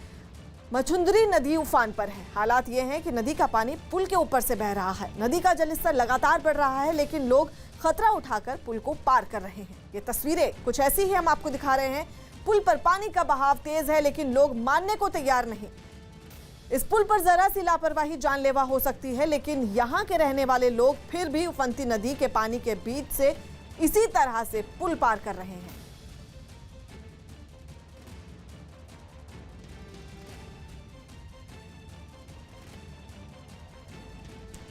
मछुंदरी नदी उफान पर है। हालात ये हैं कि नदी का पानी पुल के ऊपर से बह रहा है। नदी का जलस्तर लगातार बढ़ रहा है, लेकिन लोग खतरा उठाकर पुल को पार कर रहे हैं। ये तस्वीरें कुछ ऐसी ही हम आपको दिखा रहे हैं। पुल पर पानी का बहाव तेज है, लेकिन लोग मानने को तैयार नहीं। इस पुल पर जरा सी लापरवाही जानलेवा हो सकती है, लेकिन यहाँ के रहने वाले लोग फिर भी उफनती नदी के पानी के बीच से इसी तरह से पुल पार कर रहे हैं।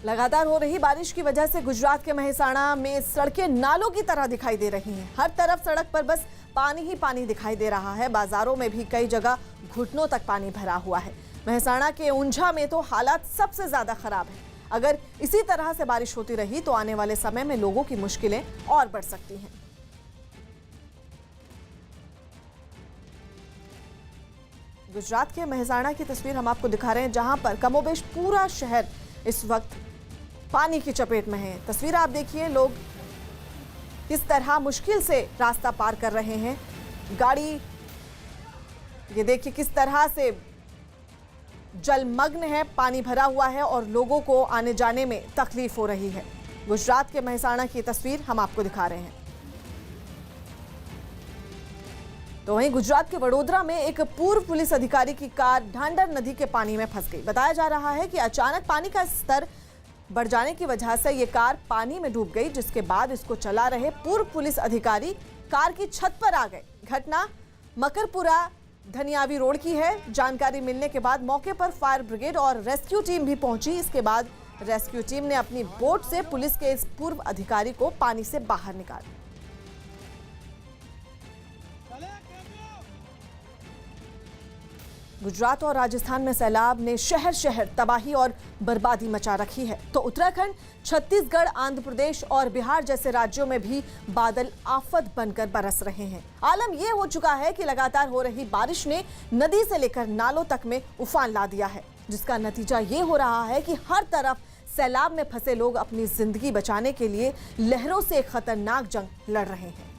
लगातार हो रही बारिश की वजह से गुजरात के मेहसाणा में सड़कें नालों की तरह दिखाई दे रही हैं। हर तरफ सड़क पर बस पानी ही पानी दिखाई दे रहा है। बाजारों में भी कई जगह घुटनों तक पानी भरा हुआ है। मेहसाणा के ऊंझा में तो हालात सबसे ज्यादा खराब है। अगर इसी तरह से बारिश होती रही तो आने वाले समय में लोगों की मुश्किलें और बढ़ सकती हैं। गुजरात के मेहसाणा की तस्वीर हम आपको दिखा रहे हैं, जहां पर कमोबेश पूरा शहर इस वक्त पानी की चपेट में है। तस्वीर आप देखिए, लोग किस तरह मुश्किल से रास्ता पार कर रहे हैं। गाड़ी ये देखिए किस तरह से जलमग्न है, पानी भरा हुआ है और लोगों को आने जाने में तकलीफ हो रही है। गुजरात के मेहसाणा की तस्वीर हम आपको दिखा रहे हैं। तो वहीं गुजरात के वडोदरा में एक पूर्व पुलिस अधिकारी की कार ढांडर नदी के पानी में फंस गई। बताया जा रहा है कि अचानक पानी का स्तर बढ़ जाने की वजह से ये कार पानी में डूब गई, जिसके बाद इसको चला रहे पूर्व पुलिस अधिकारी कार की छत पर आ गए। घटना मकरपुरा धनियावी रोड की है। जानकारी मिलने के बाद मौके पर फायर ब्रिगेड और रेस्क्यू टीम भी पहुंची। इसके बाद रेस्क्यू टीम ने अपनी बोट से पुलिस के इस पूर्व अधिकारी को पानी से बाहर निकाला। गुजरात और राजस्थान में सैलाब ने शहर शहर तबाही और बर्बादी मचा रखी है, तो उत्तराखंड, छत्तीसगढ़, आंध्र प्रदेश और बिहार जैसे राज्यों में भी बादल आफत बनकर बरस रहे हैं। आलम यह हो चुका है कि लगातार हो रही बारिश ने नदी से लेकर नालों तक में उफान ला दिया है, जिसका नतीजा ये हो रहा है कि हर तरफ सैलाब में फंसे लोग अपनी जिंदगी बचाने के लिए लहरों से एक खतरनाक जंग लड़ रहे हैं।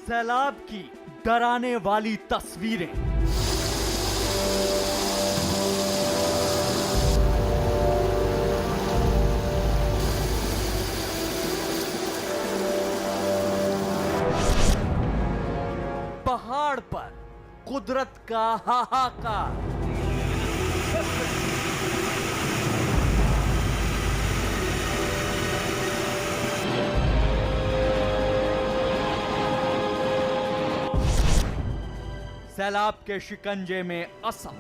सैलाब की डराने वाली तस्वीरें। पहाड़ पर कुदरत का हाहाकार। सैलाब के शिकंजे में असम।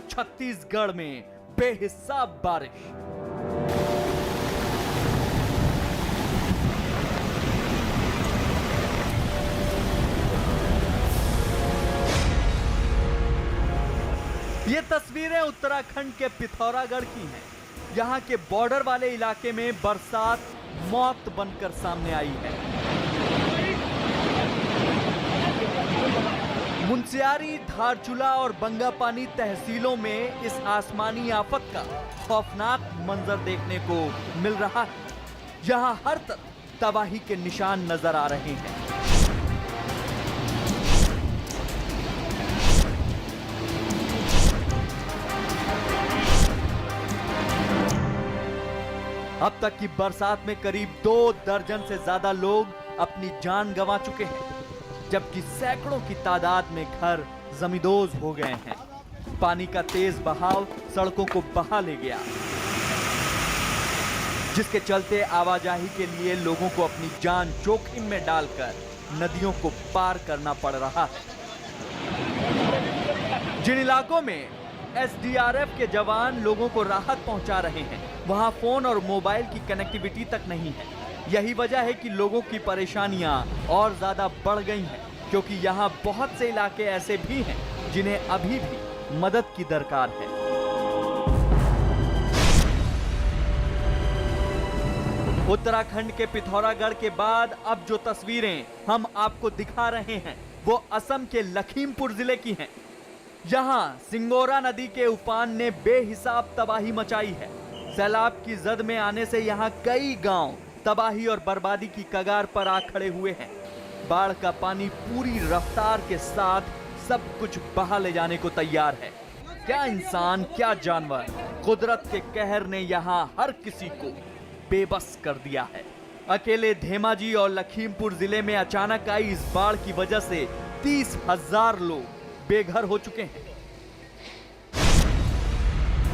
छत्तीसगढ़ में बेहिसाब बारिश। ये तस्वीरें उत्तराखंड के पिथौरागढ़ की हैं। यहाँ के बॉर्डर वाले इलाके में बरसात मौत बनकर सामने आई है। मुंशियारी, धारचूला और बंगापानी तहसीलों में इस आसमानी आफत का खौफनाक मंजर देखने को मिल रहा है। यहाँ हर तरफ तबाही के निशान नजर आ रहे हैं। अब तक की बरसात में करीब 2 दर्जन से ज्यादा लोग अपनी जान गंवा चुके हैं, जबकि सैकड़ों की तादाद में घर जमींदोज हो गए हैं। पानी का तेज बहाव सड़कों को बहा ले गया। जिसके चलते आवाजाही के लिए लोगों को अपनी जान जोखिम में डालकर नदियों को पार करना पड़ रहा है। जिन इलाकों में एसडीआरएफ के जवान लोगों को राहत पहुंचा रहे हैं, वहां फोन और मोबाइल की कनेक्टिविटी तक नहीं है। यही वजह है कि लोगों की परेशानियां और ज्यादा बढ़ गई हैं, क्योंकि यहां बहुत से इलाके ऐसे भी हैं जिन्हें अभी भी मदद की दरकार है। उत्तराखंड के पिथौरागढ़ के बाद अब जो तस्वीरें हम आपको दिखा रहे हैं वो असम के लखीमपुर जिले की हैं। यहाँ सिंगोरा नदी के उफान ने बेहिसाब तबाही मचाई है। सैलाब की जद में आने से यहाँ कई गांव तबाही और बर्बादी की कगार पर आ खड़े हुए हैं। बाढ़ का पानी पूरी रफ्तार के साथ सब कुछ बहा ले जाने को तैयार है। क्या इंसान, क्या जानवर, कुदरत के कहर ने यहाँ हर किसी को बेबस कर दिया है। अकेले धेमाजी और लखीमपुर जिले में अचानक आई इस बाढ़ की वजह से 30,000 लोग बेघर हो चुके हैं,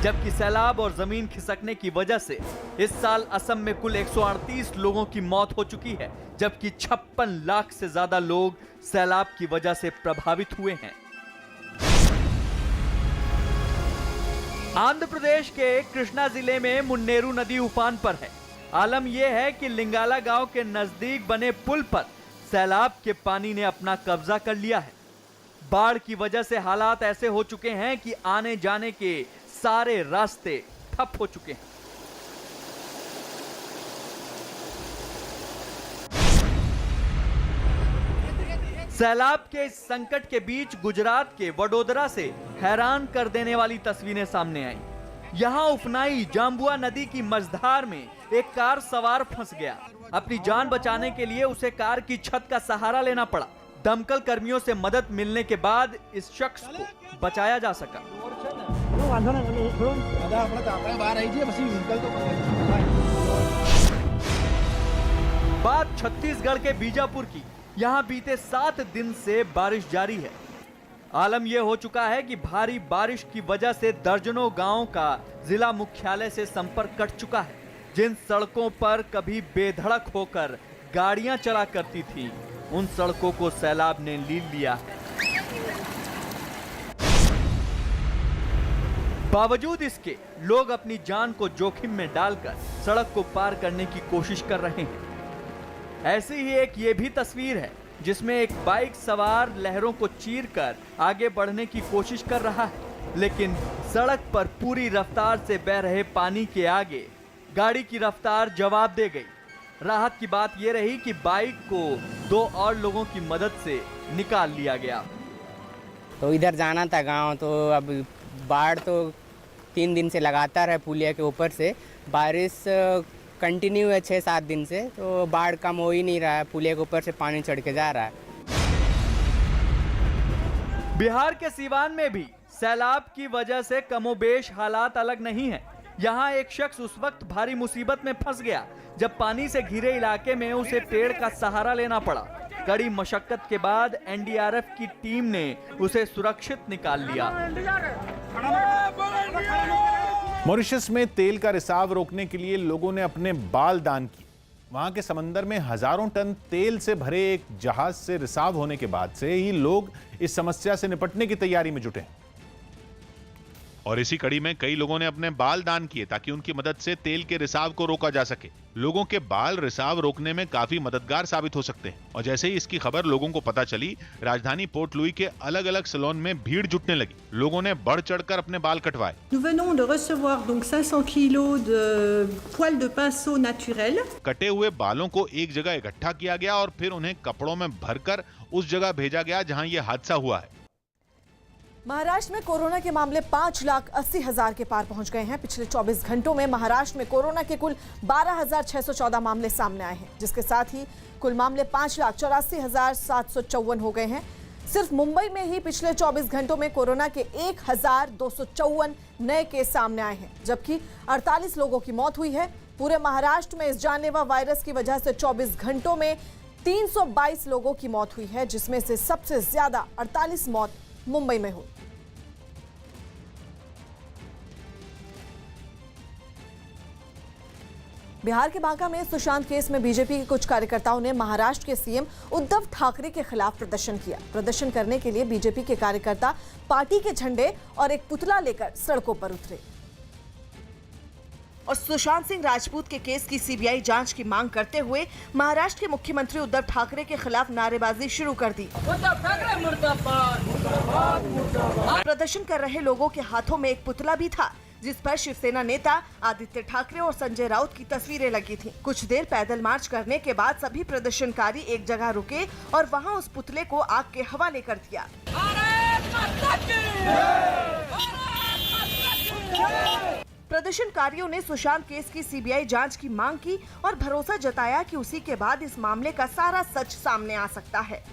जबकि सैलाब और जमीन खिसकने की वजह से इस साल असम में कुल 138 लोगों की मौत हो चुकी है, जबकि 56 लाख से ज्यादा लोग सैलाब की वजह से प्रभावित हुए हैं। आंध्र प्रदेश के कृष्णा जिले में मुन्नेरू नदी उफान पर है। आलम यह है कि लिंगाला गांव के नजदीक बने पुल पर सैलाब के पानी ने अपना कब्जा कर लिया है। बाढ़ की वजह से हालात ऐसे हो चुके हैं कि आने जाने के सारे रास्ते ठप हो चुके हैं। सैलाब के इस संकट के बीच गुजरात के वडोदरा से हैरान कर देने वाली तस्वीरें सामने आई। यहां उफनाई जाम्बुआ नदी की मझधार में एक कार सवार फंस गया। अपनी जान बचाने के लिए उसे कार की छत का सहारा लेना पड़ा। दमकल कर्मियों से मदद मिलने के बाद इस शख्स को बचाया जा सका। बात छत्तीसगढ़ के बीजापुर की। यहाँ बीते 7 दिन से बारिश जारी है। आलम यह हो चुका है कि भारी बारिश की वजह से दर्जनों गांवों का जिला मुख्यालय से संपर्क कट चुका है। जिन सड़कों पर कभी बेधड़क होकर गाड़ियां चला करती थी, उन सड़कों को सैलाब ने लील लिया है। बावजूद इसके लोग अपनी जान को जोखिम में डालकर सड़क को पार करने की कोशिश कर रहे हैं। ऐसी ही एक ये भी तस्वीर है जिसमें एक बाइक सवार लहरों को चीरकर आगे बढ़ने की कोशिश कर रहा है, लेकिन सड़क पर पूरी रफ्तार से बह रहे पानी के आगे गाड़ी की रफ्तार जवाब दे गई। राहत की बात यह रही कि बाइक को 2 और लोगों की मदद से निकाल लिया गया। तो इधर जाना था गांव, तो अब बाढ़ तो 3 दिन से लगातार है। पुलिया के ऊपर से बारिश कंटिन्यू है 6-7 दिन से, तो बाढ़ कम हो ही नहीं रहा है। पुलिया के ऊपर से पानी चढ़ के जा रहा है। बिहार के सीवान में भी सैलाब की वजह से कमोबेश हालात अलग नहीं है। यहाँ एक शख्स उस वक्त भारी मुसीबत में फंस गया जब पानी से घिरे इलाके में उसे पेड़ का सहारा लेना पड़ा। कड़ी मशक्कत के बाद एनडीआरएफ की टीम ने उसे सुरक्षित निकाल लिया। मॉरिशस में तेल का रिसाव रोकने के लिए लोगों ने अपने बाल दान किए। वहां के समंदर में हजारों टन तेल से भरे एक जहाज से रिसाव होने के बाद से ही लोग इस समस्या से निपटने की तैयारी में जुटे हैं। और इसी कड़ी में कई लोगों ने अपने बाल दान किए ताकि उनकी मदद से तेल के रिसाव को रोका जा सके। लोगों के बाल रिसाव रोकने में काफी मददगार साबित हो सकते हैं। और जैसे ही इसकी खबर लोगों को पता चली, राजधानी पोर्ट लुई के अलग अलग सैलून में भीड़ जुटने लगी। लोगों ने बढ़ चढ़कर अपने बाल कटवाए। Nous venons de recevoir donc 500 kilos de poils de pinceau naturels. कटे हुए बालों को एक जगह इकट्ठा किया गया और फिर उन्हें कपड़ों में भरकर उस जगह भेजा गया जहां ये हादसा हुआ है। महाराष्ट्र में कोरोना के मामले 5,80,000 के पार पहुंच गए हैं। पिछले 24 घंटों में महाराष्ट्र में कोरोना के कुल 12,614 मामले सामने आए हैं, जिसके साथ ही कुल मामले 5,84,754 हो गए हैं। सिर्फ मुंबई में ही पिछले 24 घंटों में कोरोना के 1,254 नए केस सामने आए हैं, जबकि 48 लोगों की मौत हुई है। पूरे महाराष्ट्र में इस जानलेवा वायरस की वजह से 24 घंटों में 322 लोगों की मौत हुई है, जिसमें से सबसे ज्यादा 48 मौत मुंबई में हुई। बिहार के बांका में सुशांत केस में बीजेपी के कुछ कार्यकर्ताओं ने महाराष्ट्र के सीएम उद्धव ठाकरे के खिलाफ प्रदर्शन किया। प्रदर्शन करने के लिए बीजेपी के कार्यकर्ता पार्टी के झंडे और एक पुतला लेकर सड़कों पर उतरे और सुशांत सिंह राजपूत के केस की सीबीआई जांच की मांग करते हुए महाराष्ट्र के मुख्यमंत्री उद्धव ठाकरे के खिलाफ नारेबाजी शुरू कर दी। प्रदर्शन कर रहे लोगों के हाथों में एक पुतला भी था जिस पर शिवसेना नेता आदित्य ठाकरे और संजय राउत की तस्वीरें लगी थीं। कुछ देर पैदल मार्च करने के बाद सभी प्रदर्शनकारी एक जगह रुके और वहां उस पुतले को आग के हवाले कर दिया। प्रदर्शनकारियों ने सुशांत केस की सीबीआई जांच की मांग की और भरोसा जताया कि उसी के बाद इस मामले का सारा सच सामने आ सकता है।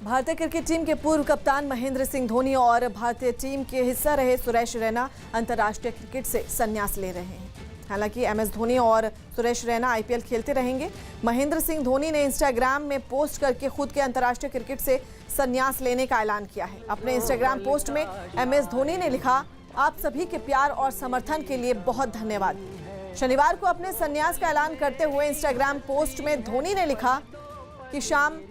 भारतीय क्रिकेट टीम के पूर्व कप्तान महेंद्र सिंह धोनी और भारतीय टीम के हिस्सा रहे सुरेश रैना अंतर्राष्ट्रीय क्रिकेट से संन्यास ले रहे हैं। हालांकि एमएस धोनी और सुरेश रैना आईपीएल खेलते रहेंगे। महेंद्र सिंह धोनी ने इंस्टाग्राम में पोस्ट करके खुद के अंतर्राष्ट्रीय क्रिकेट से संन्यास लेने का ऐलान किया है। अपने इंस्टाग्राम पोस्ट में एमएस धोनी ने लिखा, आप सभी के प्यार और समर्थन के लिए बहुत धन्यवाद। शनिवार को अपने संन्यास का ऐलान करते हुए इंस्टाग्राम पोस्ट में धोनी ने लिखा कि शाम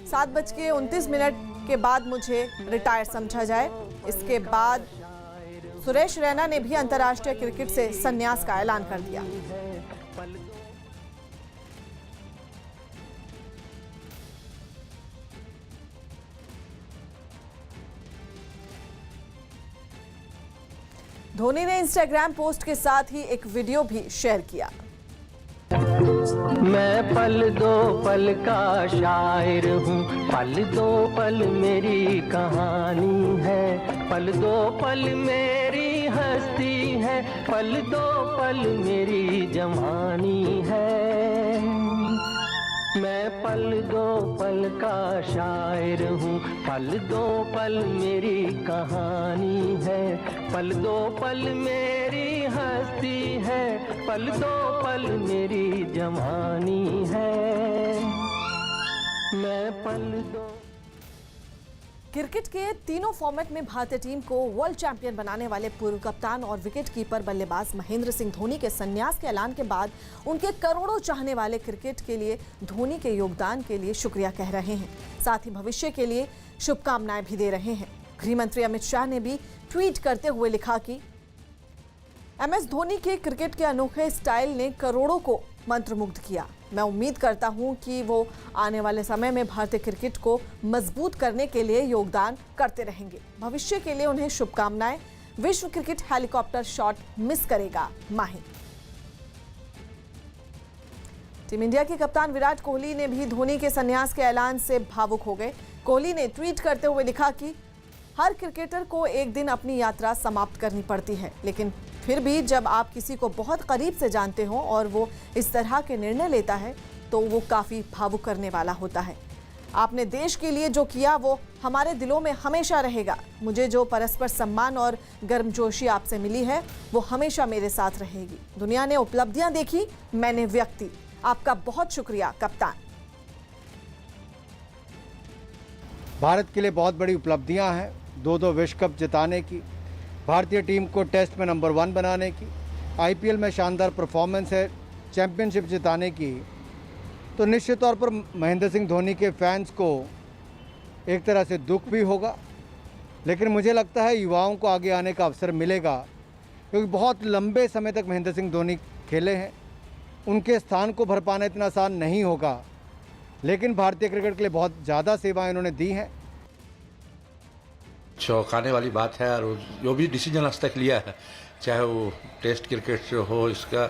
7:29 के बाद मुझे रिटायर समझा जाए। इसके बाद सुरेश रैना ने भी अंतर्राष्ट्रीय क्रिकेट से संन्यास का ऐलान कर दिया। धोनी ने इंस्टाग्राम पोस्ट के साथ ही एक वीडियो भी शेयर किया। मैं पल दो पल का शायर हूँ, पल दो पल मेरी कहानी है, पल दो पल मेरी हस्ती है, पल दो पल मेरी जवानी है। मैं पल दो पल का शायर हूँ, पल दो पल मेरी कहानी है, पल दो पल मेरी हस्ती है, पल दो पल मेरी जवानी है। मैं पल दो। क्रिकेट के तीनों फॉर्मेट में भारतीय टीम को वर्ल्ड चैंपियन बनाने वाले पूर्व कप्तान और विकेट कीपर बल्लेबाज महेंद्र सिंह धोनी के संन्यास के ऐलान के बाद उनके करोड़ों चाहने वाले क्रिकेट के लिए धोनी के योगदान के लिए शुक्रिया कह रहे हैं। साथ ही भविष्य के लिए शुभकामनाएं भी दे रहे हैं। गृह मंत्री अमित शाह ने भी ट्वीट करते हुए लिखा कि एमएस धोनी के क्रिकेट के अनोखे स्टाइल ने करोड़ों को मंत्रमुग्ध किया। मैं उम्मीद करता हूं कि वो आने वाले समय में भारतीय क्रिकेट को मजबूत करने के लिए योगदान करते रहेंगे। भविष्य के लिए उन्हें शुभकामनाएं। विश्व क्रिकेट हेलीकॉप्टर शॉट मिस करेगा माही। टीम इंडिया के कप्तान विराट कोहली ने भी धोनी के संन्यास के ऐलान से भावुक हो गए। कोहली ने ट्वीट करते हुए लिखा कि हर क्रिकेटर को एक दिन अपनी यात्रा समाप्त करनी पड़ती है, लेकिन फिर भी जब आप किसी को बहुत करीब से जानते हो और वो इस तरह के निर्णय लेता है तो वो काफ़ी भावुक करने वाला होता है। आपने देश के लिए जो किया वो हमारे दिलों में हमेशा रहेगा। मुझे जो परस्पर सम्मान और गर्मजोशी आपसे मिली है वो हमेशा मेरे साथ रहेगी। दुनिया ने उपलब्धियां देखी, मैंने व्यक्ति। आपका बहुत शुक्रिया कप्तान। भारत के लिए बहुत बड़ी उपलब्धियां हैं, 2 विश्व कप जिताने की, भारतीय टीम को टेस्ट में नंबर 1 बनाने की, आईपीएल में शानदार परफॉर्मेंस है, चैंपियनशिप जिताने की। तो निश्चित तौर पर महेंद्र सिंह धोनी के फैंस को एक तरह से दुख भी होगा, लेकिन मुझे लगता है युवाओं को आगे आने का अवसर मिलेगा, क्योंकि बहुत लंबे समय तक महेंद्र सिंह धोनी खेले हैं। उनके स्थान को भर पाना इतना आसान नहीं होगा, लेकिन भारतीय क्रिकेट के लिए बहुत ज़्यादा सेवाएं उन्होंने दी हैं। चौंकाने वाली बात है, और जो भी डिसीजन आज तक लिया है, चाहे वो टेस्ट क्रिकेट हो, इसका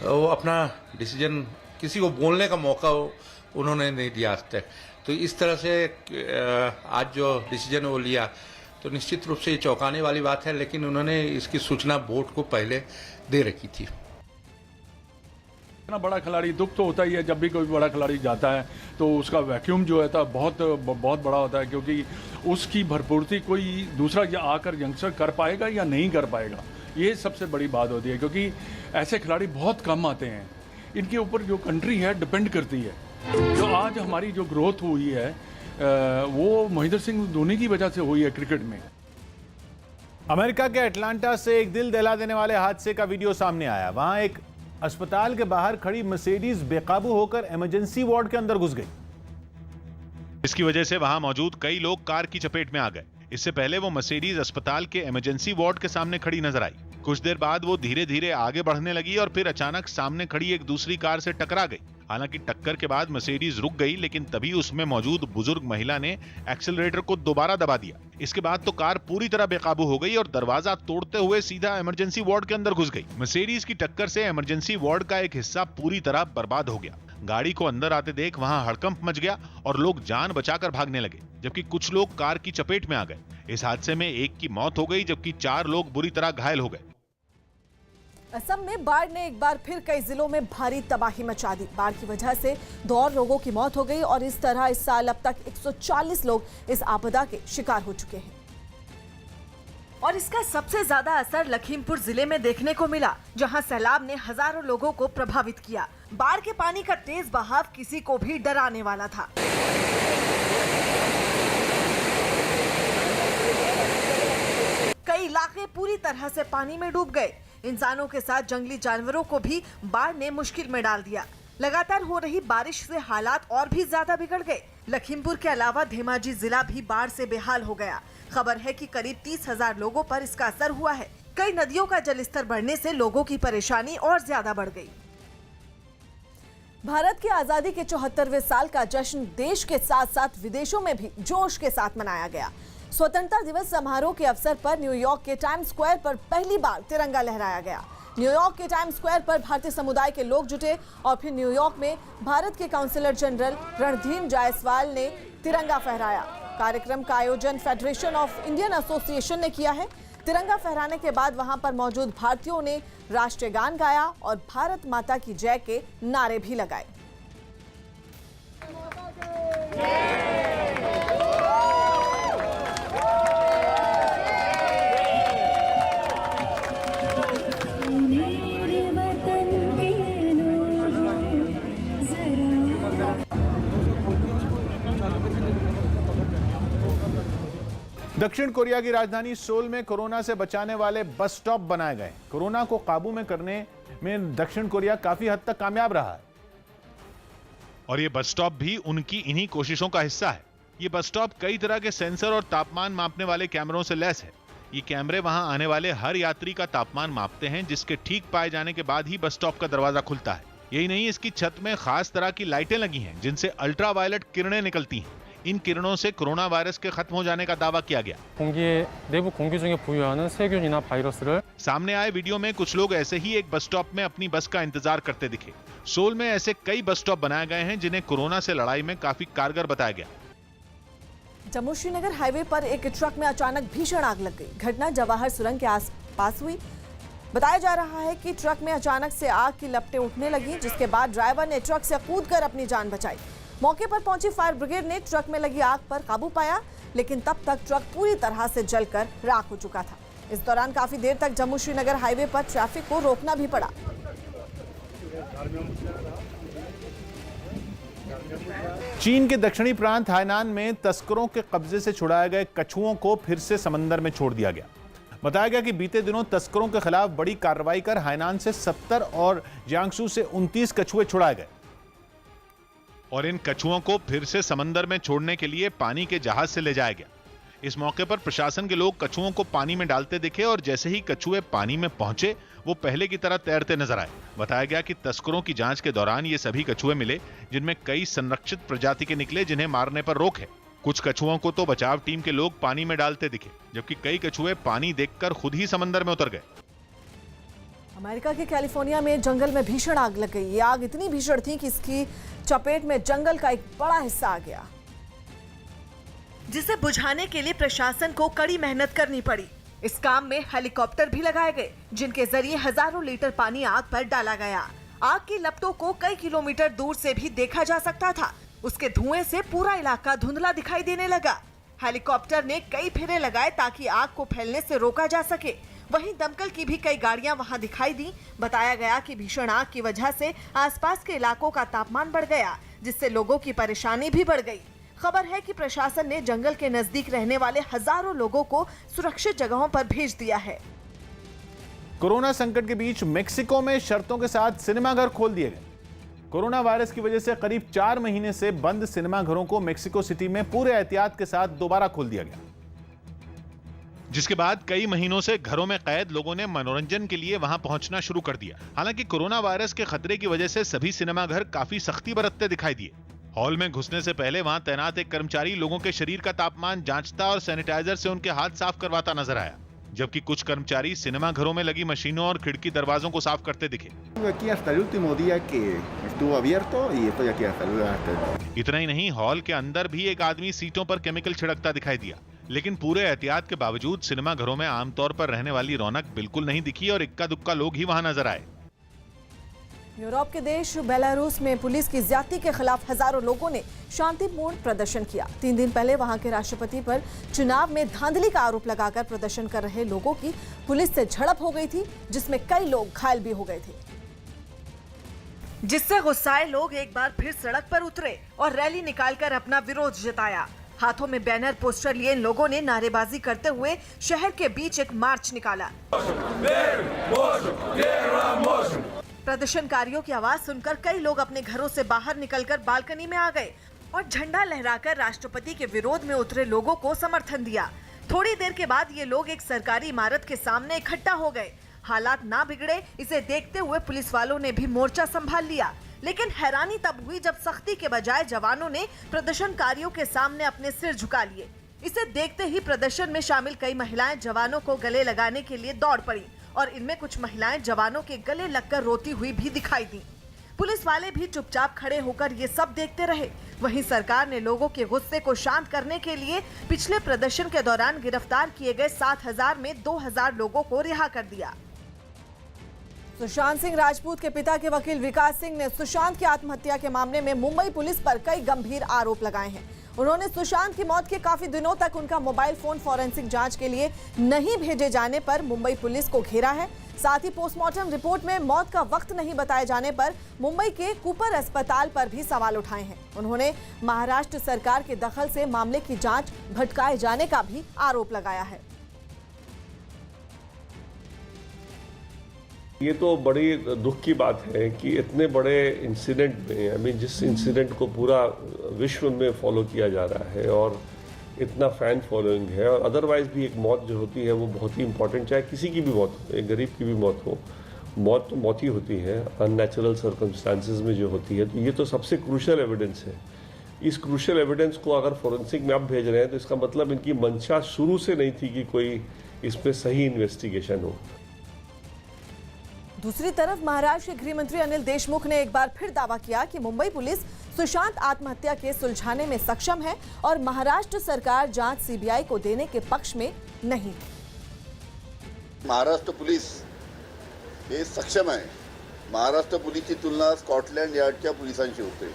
वो अपना डिसीजन किसी को बोलने का मौका उन्होंने नहीं दिया आज तक। तो इस तरह से आज जो डिसीजन वो लिया तो निश्चित रूप से ये चौंकाने वाली बात है, लेकिन उन्होंने इसकी सूचना बोर्ड को पहले दे रखी थी। इतना बड़ा खिलाड़ी, दुख तो होता ही है जब भी कोई बड़ा खिलाड़ी जाता है तो उसका वैक्यूम जो है था बहुत बड़ा होता है, क्योंकि उसकी भरपूर्ति कोई दूसरा आकर यंगस्टर कर पाएगा या नहीं कर पाएगा, ये सबसे बड़ी बात होती है। क्योंकि ऐसे खिलाड़ी बहुत कम आते हैं, इनके ऊपर जो कंट्री है डिपेंड करती है। जो आज हमारी जो ग्रोथ हुई है वो महेंद्र सिंह धोनी की वजह से हुई है क्रिकेट में। अमेरिका के अटलांटा से एक दिल दहला देने वाले हादसे का वीडियो सामने आया। वहां एक अस्पताल के बाहर खड़ी मर्सिडीज बेकाबू होकर इमरजेंसी वार्ड के अंदर घुस गई। इसकी वजह से वहां मौजूद कई लोग कार की चपेट में आ गए। इससे पहले वो मर्सिडीज अस्पताल के इमरजेंसी वार्ड के सामने खड़ी नजर आई। कुछ देर बाद वो धीरे धीरे आगे बढ़ने लगी और फिर अचानक सामने खड़ी एक दूसरी कार से टकरा गई। हालांकि टक्कर के बाद मर्सिडीज रुक गई, लेकिन तभी उसमें मौजूद बुजुर्ग महिला ने एक्सेलरेटर को दोबारा दबा दिया। इसके बाद तो कार पूरी तरह बेकाबू हो गई और दरवाजा तोड़ते हुए सीधा इमरजेंसी वार्ड के अंदर घुस गई। मर्सिडीज की टक्कर से इमरजेंसी वार्ड का एक हिस्सा पूरी तरह बर्बाद हो गया। गाड़ी को अंदर आते देख वहां हड़कंप मच गया और लोग जान बचाकर भागने लगे, जबकि कुछ लोग कार की चपेट में आ गए। इस हादसे में एक की मौत हो गई, जबकि 4 लोग बुरी तरह घायल हो गए। असम में बाढ़ ने एक बार फिर कई जिलों में भारी तबाही मचा दी। बाढ़ की वजह से 2 और लोगों की मौत हो गई और इस तरह इस साल अब तक 140 लोग इस आपदा के शिकार हो चुके हैं। और इसका सबसे ज्यादा असर लखीमपुर जिले में देखने को मिला, जहां सैलाब ने हजारों लोगों को प्रभावित किया। बाढ़ के पानी का तेज बहाव किसी को भी डराने वाला था। कई इलाके पूरी तरह से पानी में डूब गए। इंसानों के साथ जंगली जानवरों को भी बाढ़ ने मुश्किल में डाल दिया। लगातार हो रही बारिश से हालात और भी ज्यादा बिगड़ गए। लखीमपुर के अलावा धेमाजी जिला भी बाढ़ से बेहाल हो गया। खबर है कि करीब 30,000 लोगों पर इसका असर हुआ है। कई नदियों का जलस्तर बढ़ने से लोगों की परेशानी और ज्यादा बढ़ गई। भारत की आजादी के 74वें साल का जश्न देश के साथ साथ विदेशों में भी जोश के साथ मनाया गया। स्वतंत्रता दिवस समारोह के अवसर पर न्यूयॉर्क के टाइम्स स्क्वायर पर पहली बार तिरंगा लहराया गया। न्यूयॉर्क के टाइम्स स्क्वायर पर भारतीय समुदाय के लोग जुटे और फिर न्यूयॉर्क में भारत के काउंसलर जनरल रणधीर जायसवाल ने तिरंगा फहराया। कार्यक्रम का आयोजन फेडरेशन ऑफ इंडियन एसोसिएशन ने किया है। तिरंगा फहराने के बाद वहां पर मौजूद भारतीयों ने राष्ट्रीय गान गाया और भारत माता की जय के नारे भी लगाए। दक्षिण कोरिया की राजधानी सोल में कोरोना से बचाने वाले बस स्टॉप बनाए गए। कोरोना को काबू में करने में दक्षिण कोरिया काफी हद तक कामयाब रहा है और ये बस स्टॉप भी उनकी इन्हीं कोशिशों का हिस्सा है। ये बस स्टॉप कई तरह के सेंसर और तापमान मापने वाले कैमरों से लैस है। ये कैमरे वहां आने वाले हर यात्री का तापमान मापते हैं, जिसके ठीक पाए जाने के बाद ही बस स्टॉप का दरवाजा खुलता है। यही नहीं, इसकी छत में खास तरह की लाइटें लगी हैं, जिनसे अल्ट्रावायलेट किरणें निकलती हैं। इन किरणों से कोरोना वायरस के खत्म हो जाने का दावा किया गया। 내부 공기 중에 부유하는 세균이나 바이러스를 सामने आए वीडियो में कुछ लोग ऐसे ही एक बस स्टॉप में अपनी बस का इंतजार करते दिखे। सोल में ऐसे कई बस स्टॉप बनाए गए हैं जिन्हें कोरोना से लड़ाई में काफी कारगर बताया गया। जम्मू श्रीनगर हाईवे पर एक ट्रक में अचानक भीषण आग लग गई। घटना जवाहर सुरंग के आसपास हुई। बताया जा रहा है कि ट्रक में अचानक से आग की लपटें उठने लगी, जिसके बाद ड्राइवर ने ट्रक से कूदकर अपनी जान बचाई। मौके पर पहुंची फायर ब्रिगेड ने ट्रक में लगी आग पर काबू पाया, लेकिन तब तक ट्रक पूरी तरह से जलकर राख हो चुका था। इस दौरान काफी देर तक जम्मू श्रीनगर हाईवे पर ट्रैफिक को रोकना भी पड़ा। चीन के दक्षिणी प्रांत हाइनान में तस्करों के कब्जे से छुड़ाए गए कछुओं को फिर से समंदर में छोड़ दिया गया। बताया गया कि बीते दिनों तस्करों के खिलाफ बड़ी कार्रवाई कर हाइनान से 70 और जियांगसू से 29 कछुए छुड़ाए गए और इन कछुओं को फिर से समंदर में छोड़ने के लिए पानी के जहाज से ले जाया गया। इस मौके पर प्रशासन के लोग कछुओं को पानी में डालते दिखे और जैसे ही कछुए पानी में पहुंचे वो पहले की तरह तैरते नजर आए। बताया गया कि तस्करों की जांच के दौरान ये सभी कछुए मिले, जिनमें कई संरक्षित प्रजाति के निकले जिन्हें मारने पर रोक है। कुछ कछुओं को तो बचाव टीम के लोग पानी में डालते दिखे, जबकि कई कछुए पानी देखकर खुद ही समंदर में उतर गए। अमेरिका के कैलिफोर्निया में जंगल में भीषण आग लग गई। ये आग इतनी भीषण थी कि इसकी चपेट में जंगल का एक बड़ा हिस्सा आ गया, जिसे बुझाने के लिए प्रशासन को कड़ी मेहनत करनी पड़ी। इस काम में हेलीकॉप्टर भी लगाए गए, जिनके जरिए हजारों लीटर पानी आग पर डाला गया। आग की लपटों को कई किलोमीटर दूर से भी देखा जा सकता था। उसके धुएं से पूरा इलाका धुंधला दिखाई देने लगा। हेलीकॉप्टर ने कई फेरे लगाए ताकि आग को फैलने से रोका जा सके। वहीं दमकल की भी कई गाड़ियां वहां दिखाई दी। बताया गया कि भीषण आग की वजह से आसपास के इलाकों का तापमान बढ़ गया, जिससे लोगों की परेशानी भी बढ़ गई। खबर है कि प्रशासन ने जंगल के नजदीक रहने वाले हजारों लोगों को सुरक्षित जगहों पर भेज दिया है। कोरोना संकट के बीच मेक्सिको में शर्तों के साथ सिनेमाघर खोल दिए गए। कोरोना वायरस की वजह से करीब 4 महीने से बंद सिनेमाघरों को मेक्सिको सिटी में पूरे एहतियात के साथ दोबारा खोल दिया गया, जिसके बाद कई महीनों से घरों में कैद लोगों ने मनोरंजन के लिए वहां पहुंचना शुरू कर दिया। हालांकि कोरोना वायरस के खतरे की वजह से सभी सिनेमाघर काफी सख्ती बरतते दिखाई दिए। हॉल में घुसने से पहले वहां तैनात एक कर्मचारी लोगों के शरीर का तापमान जांचता और सैनिटाइजर से उनके हाथ साफ करवाता नजर आया, जबकि कुछ कर्मचारी सिनेमा घरों में लगी मशीनों और खिड़की दरवाजों को साफ करते दिखे। इतना ही नहीं, हॉल के अंदर भी एक आदमी सीटों पर केमिकल छिड़कता दिखाई दिया, लेकिन पूरे एहतियात के बावजूद सिनेमा घरों में आमतौर पर रहने वाली रौनक बिल्कुल नहीं दिखी और इक्का दुक्का लोग ही वहां नजर आए। यूरोप के देश बेलारूस में पुलिस की ज्यादती के खिलाफ हजारों लोगों ने शांतिपूर्ण प्रदर्शन किया। 3 दिन पहले वहां के राष्ट्रपति पर चुनाव में धांधली का आरोप लगाकर प्रदर्शन कर रहे लोगों की पुलिस से झड़प हो गई थी, जिसमें कई लोग घायल भी हो गए थे, जिससे गुस्साए लोग एक बार फिर सड़क पर उतरे और रैली निकालकर अपना विरोध जताया। हाथों में बैनर पोस्टर लिए इन लोगों ने नारेबाजी करते हुए शहर के बीच एक मार्च निकाला। प्रदर्शनकारियों की आवाज सुनकर कई लोग अपने घरों से बाहर निकलकर बालकनी में आ गए और झंडा लहराकर राष्ट्रपति के विरोध में उतरे लोगों को समर्थन दिया। थोड़ी देर के बाद ये लोग एक सरकारी इमारत के सामने इकट्ठा हो गए। हालात ना बिगड़े, इसे देखते हुए पुलिस वालों ने भी मोर्चा संभाल लिया, लेकिन हैरानी तब हुई जब सख्ती के बजाय जवानों ने प्रदर्शनकारियों के सामने अपने सिर झुका लिए। इसे देखते ही प्रदर्शन में शामिल कई महिलाएं जवानों को गले लगाने के लिए दौड़ पड़ी और इनमें कुछ महिलाएं जवानों के गले लगकर रोती हुई भी दिखाई दी। पुलिस वाले भी चुपचाप खड़े होकर ये सब देखते रहे। वहीं सरकार ने लोगों के गुस्से को शांत करने के लिए पिछले प्रदर्शन के दौरान गिरफ्तार किए गए 7,000 में 2,000 लोगों को रिहा कर दिया। सुशांत सिंह राजपूत के पिता के वकील विकास सिंह ने सुशांत की आत्महत्या के मामले में मुंबई पुलिस पर कई गंभीर आरोप लगाए हैं। उन्होंने सुशांत की मौत के काफी दिनों तक उनका मोबाइल फोन फॉरेंसिक जांच के लिए नहीं भेजे जाने पर मुंबई पुलिस को घेरा है। साथ ही पोस्टमार्टम रिपोर्ट में मौत का वक्त नहीं बताए जाने पर मुंबई के कूपर अस्पताल पर भी सवाल उठाए हैं। उन्होंने महाराष्ट्र सरकार के दखल से मामले की जांच भटकाए जाने का भी आरोप लगाया है। ये तो बड़ी दुख की बात है कि इतने बड़े इंसिडेंट में, जिस इंसिडेंट को पूरा विश्व में फॉलो किया जा रहा है और इतना फैन फॉलोइंग है, और अदरवाइज भी एक मौत जो होती है वो बहुत ही इंपॉर्टेंट, चाहे किसी की भी मौत हो, एक गरीब की भी मौत हो, मौत तो मौत ही होती है, अननेचुरल सर्कमस्टांसेस में जो होती है। तो ये तो सबसे क्रूशियल एविडेंस है। इस क्रूशियल एविडेंस को अगर फॉरेंसिक में अब भेज रहे हैं तो इसका मतलब इनकी मंशा शुरू से नहीं थी कि कोई इसमें सही इन्वेस्टिगेशन हो। दूसरी तरफ महाराष्ट्र के गृह मंत्री अनिल देशमुख ने एक बार फिर दावा किया कि मुंबई पुलिस सुशांत आत्महत्या केस सुलझाने में सक्षम है और महाराष्ट्र सरकार जांच सीबीआई को देने के पक्ष में नहीं है। महाराष्ट्र पुलिस हे सक्षम आहे। महाराष्ट्र पुलिसची तुलना स्कॉटलँड यार्डच्या पोलिसांशी होते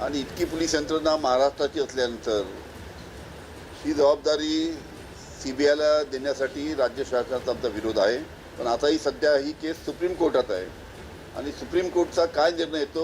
आणि इतकी पोलीस यंत्रणा महाराष्ट्राची असल्यानंतर ही जबाबदारी सीबीआयला देण्यासाठी राज्य सरकारचा आमचा विरोध आहे। पण आता ही सध्या ही केस सुप्रीम कोर्टात आहे आणि सुप्रीम कोर्टचा काय निर्णय येतो